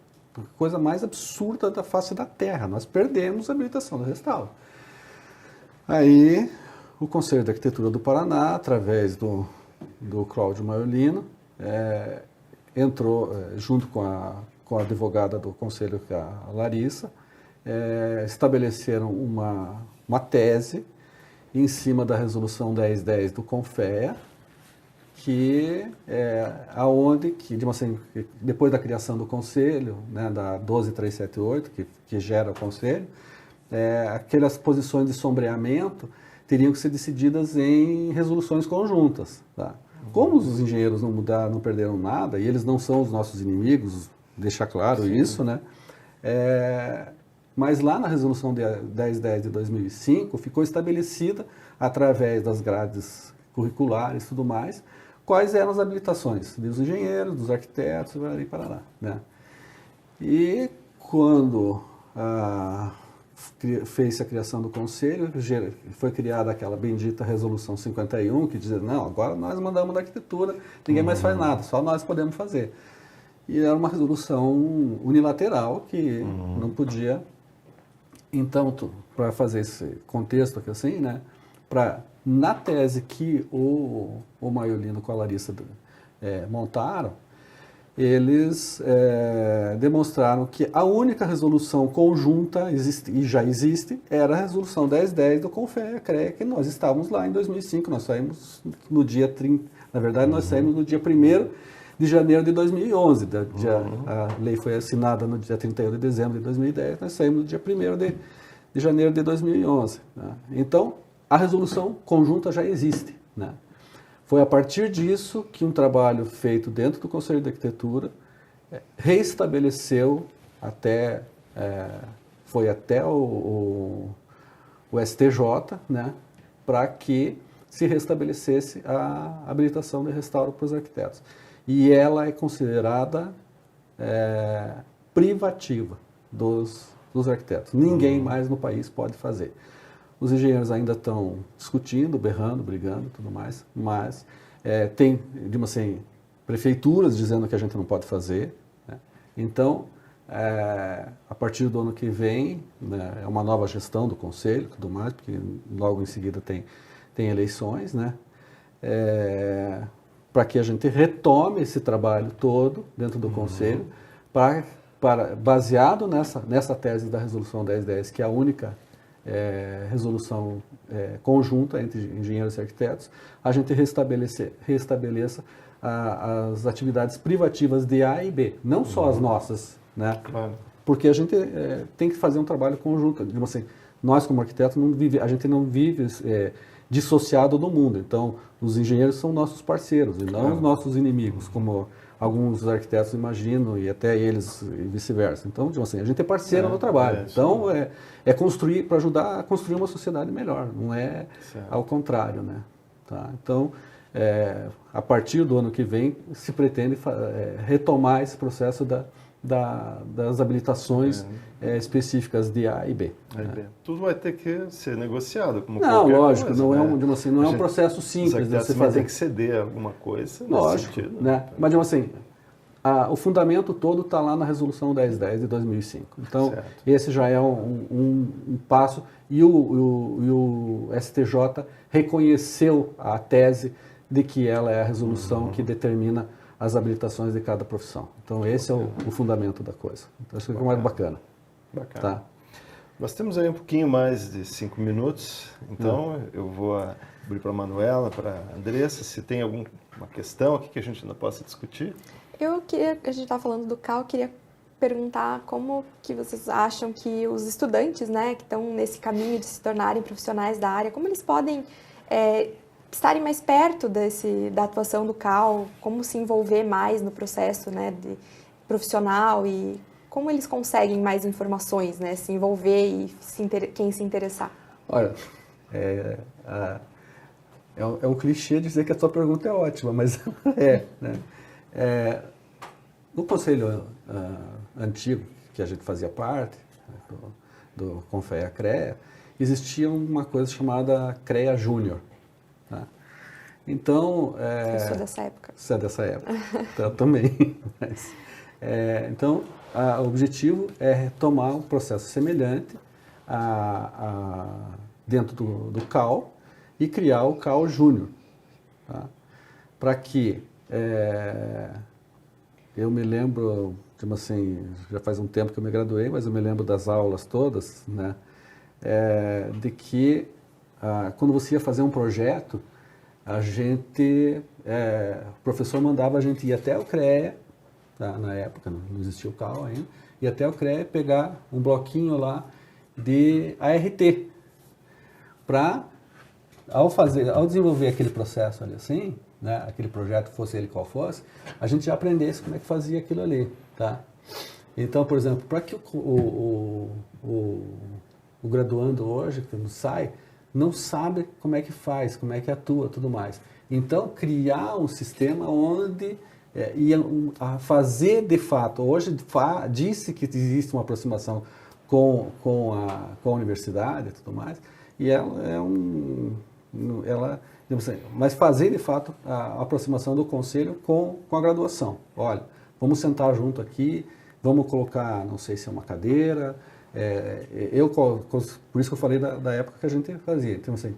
Coisa mais absurda da face da Terra. Nós perdemos a habilitação de restauro. Aí, o Conselho de Arquitetura do Paraná, através do Cláudio Maiolino, entrou, junto com a advogada do Conselho, que é a Larissa, estabeleceram uma tese em cima da Resolução 1010 do CONFEA, que depois da criação do Conselho, né, da 12378, que gera o Conselho, aquelas posições de sombreamento teriam que ser decididas em resoluções conjuntas. Tá? Como os engenheiros não perderam nada, e eles não são os nossos inimigos, deixar claro isso, né? Mas lá na Resolução 1010 de 2005, ficou estabelecida, através das grades curriculares e tudo mais, quais eram as habilitações dos engenheiros, dos arquitetos, e parará, né? E quando fez a criação do Conselho, foi criada aquela bendita Resolução 51, que dizia, não, agora nós mandamos da arquitetura, ninguém mais faz nada, só nós podemos fazer. E era uma resolução unilateral que não podia. Então, para fazer esse contexto aqui assim, né, na tese que o Maiolino com a Larissa montaram, eles demonstraram que a única resolução conjunta, e já existe, era a Resolução 1010 do CONFEA-CREA, que nós estávamos lá em 2005, nós saímos no dia 30, na verdade nós saímos no dia 1º de janeiro de 2011, a lei foi assinada no dia 31 de dezembro de 2010, nós saímos no dia 1º de janeiro de 2011. Né? Então, a resolução conjunta já existe. Né? Foi a partir disso que um trabalho feito dentro do Conselho de Arquitetura reestabeleceu foi até o STJ, né, para que se restabelecesse a habilitação de restauro para os arquitetos. E ela é considerada privativa dos arquitetos. Ninguém mais no país pode fazer. Os engenheiros ainda estão discutindo, berrando, brigando e tudo mais, mas tem, prefeituras dizendo que a gente não pode fazer. Né? Então, a partir do ano que vem, né, é uma nova gestão do Conselho e tudo mais, porque logo em seguida tem eleições, né? Para que a gente retome esse trabalho todo dentro do Conselho, baseado nessa tese da Resolução 1010, que é a única resolução conjunta entre engenheiros e arquitetos, a gente restabeleça as atividades privativas de A e B, não só as nossas, né? Claro. Porque a gente tem que fazer um trabalho conjunto. Nós, como arquitetos, a gente não vive dissociado do mundo. Então, os engenheiros são nossos parceiros e não os nossos inimigos, como alguns arquitetos imaginam, e até eles e vice-versa. Então, a gente é parceiro no trabalho. Então, é construir, para ajudar a construir uma sociedade melhor, não é ao contrário, né? Tá? Então, a partir do ano que vem, se pretende retomar esse processo das habilitações específicas de A e B. Tudo vai ter que ser negociado, como não, qualquer lógico, coisa, não, né? não é um processo simples de você fazer. Tem que ceder alguma coisa lógico, nesse sentido. Né? Mas, o fundamento todo está lá na Resolução 1010 de 2005. Então, esse já é um passo, e o STJ reconheceu a tese de que ela é a resolução que determina as habilitações de cada profissão. Então, esse é o fundamento da coisa. Então, isso é mais bacana. Tá? Nós temos aí um pouquinho mais de 5 minutos, então eu vou abrir para a Manuela, para a Andressa, se tem alguma questão aqui que a gente ainda possa discutir. A gente está falando do CAL, queria perguntar como que vocês acham que os estudantes, né, que estão nesse caminho de se tornarem profissionais da área, como eles podem estarem mais perto da atuação do CAL, como se envolver mais no processo, né, profissional, e como eles conseguem mais informações, né, se envolver e quem se interessar? Olha, é um clichê dizer que a sua pergunta é ótima, mas né? No conselho antigo, que a gente fazia parte, do Confea-CREA, existia uma coisa chamada CREA Júnior. Tá? Então... Eu sou dessa época. Você é dessa época, então, eu também. Mas, então, o objetivo é retomar um processo semelhante dentro do CAL e criar o CAL Júnior. Tá? Para que... eu me lembro, tipo assim, já faz um tempo que eu me graduei, mas eu me lembro das aulas todas, né? De que quando você ia fazer um projeto, o professor mandava a gente ir até o CREA, tá? Na época não existia o CAL ainda, e até o CREA pegar um bloquinho lá de ART, para, ao desenvolver aquele processo ali assim, né, aquele projeto, fosse ele qual fosse, a gente já aprendesse como é que fazia aquilo ali, tá? Então, por exemplo, para que o graduando hoje, que sai, não sabe como é que faz, como é que atua, tudo mais. Então, criar um sistema onde fazer de fato, hoje disse que existe uma aproximação com a universidade e tudo mais, e mas fazer de fato a aproximação do conselho com a graduação. Olha, vamos sentar junto aqui, vamos colocar, não sei se é uma cadeira, por isso que eu falei da época que a gente fazia. Então, assim,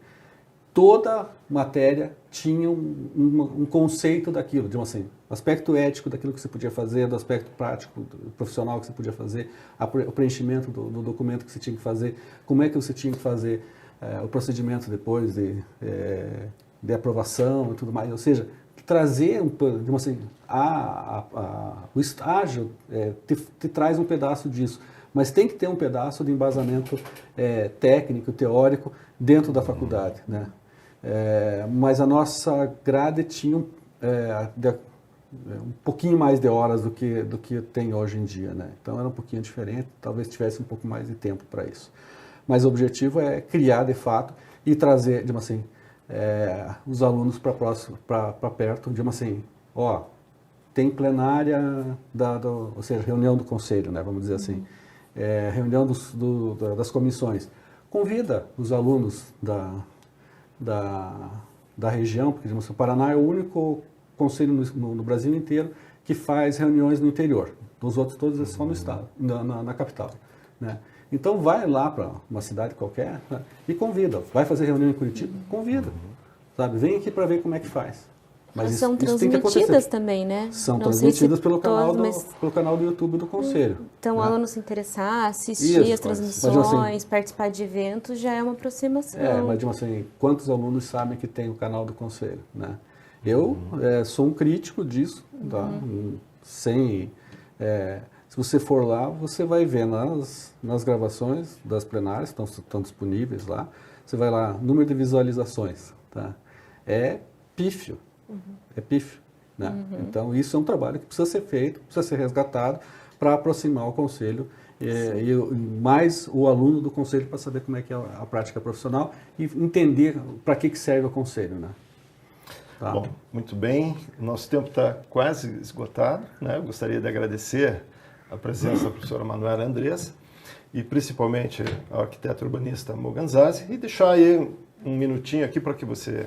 toda matéria tinha um conceito daquilo, de assim, aspecto ético daquilo que você podia fazer, do aspecto prático, profissional que você podia fazer, o preenchimento do documento que você tinha que fazer, como é que você tinha que fazer o procedimento depois de aprovação e tudo mais. Ou seja, trazer assim, o estágio te traz um pedaço disso, mas tem que ter um pedaço de embasamento técnico, teórico dentro da faculdade, né? Mas a nossa grade tinha um pouquinho mais de horas do que tem hoje em dia, né? Então era um pouquinho diferente, talvez tivesse um pouco mais de tempo para isso. Mas o objetivo é criar de fato e trazer, assim, os alunos para perto, assim, tem plenária, ou seja, reunião do conselho, né? Vamos dizer assim, reunião das comissões. Convida os alunos da região, porque o Paraná é o único conselho no Brasil inteiro que faz reuniões no interior. Os outros todos é só no estado, na capital, né? Então vai lá para uma cidade qualquer, né, e convida. Vai fazer reunião em Curitiba? Convida. Sabe? Vem aqui para ver como é que faz. Mas são transmitidas também, né? São transmitidas pelo canal do YouTube do Conselho. Então, o aluno se interessar, assistir as transmissões, participar de eventos, já é uma aproximação. Mas assim, quantos alunos sabem que tem o canal do Conselho, né? Eu sou um crítico disso, tá? Se você for lá, você vai ver nas gravações das plenárias, estão disponíveis lá, você vai lá, número de visualizações, tá? É pífio. É pífio, né? Então, isso é um trabalho que precisa ser feito, precisa ser resgatado para aproximar o conselho e mais o aluno do conselho para saber como é que é a prática profissional e entender para que serve o conselho, né? Tá. Bom, muito bem. Nosso tempo está quase esgotado, né? Eu gostaria de agradecer a presença da professora Manuela Andressa e principalmente ao arquiteto urbanista Moganzazzi e deixar aí um minutinho aqui para que você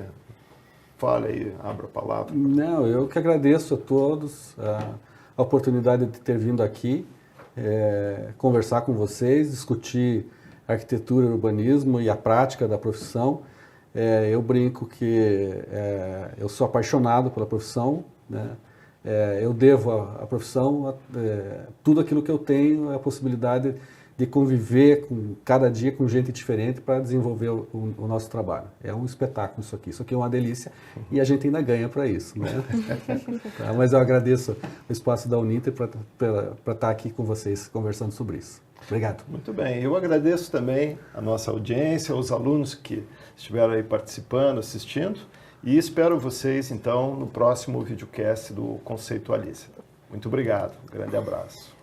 fale aí, abra a palavra. Não, eu que agradeço a todos a oportunidade de ter vindo aqui, conversar com vocês, discutir arquitetura e urbanismo e a prática da profissão. Eu brinco que eu sou apaixonado pela profissão, né? Eu devo à profissão tudo aquilo que eu tenho, a possibilidade de conviver cada dia com gente diferente para desenvolver o nosso trabalho. É um espetáculo isso aqui. Isso aqui é uma delícia e a gente ainda ganha para isso, né? Tá, mas eu agradeço o espaço da Uninter para estar aqui com vocês conversando sobre isso. Obrigado. Muito bem. Eu agradeço também a nossa audiência, os alunos que estiveram aí participando, assistindo, e espero vocês, então, no próximo videocast do Conceitualize. Muito obrigado. Um grande abraço.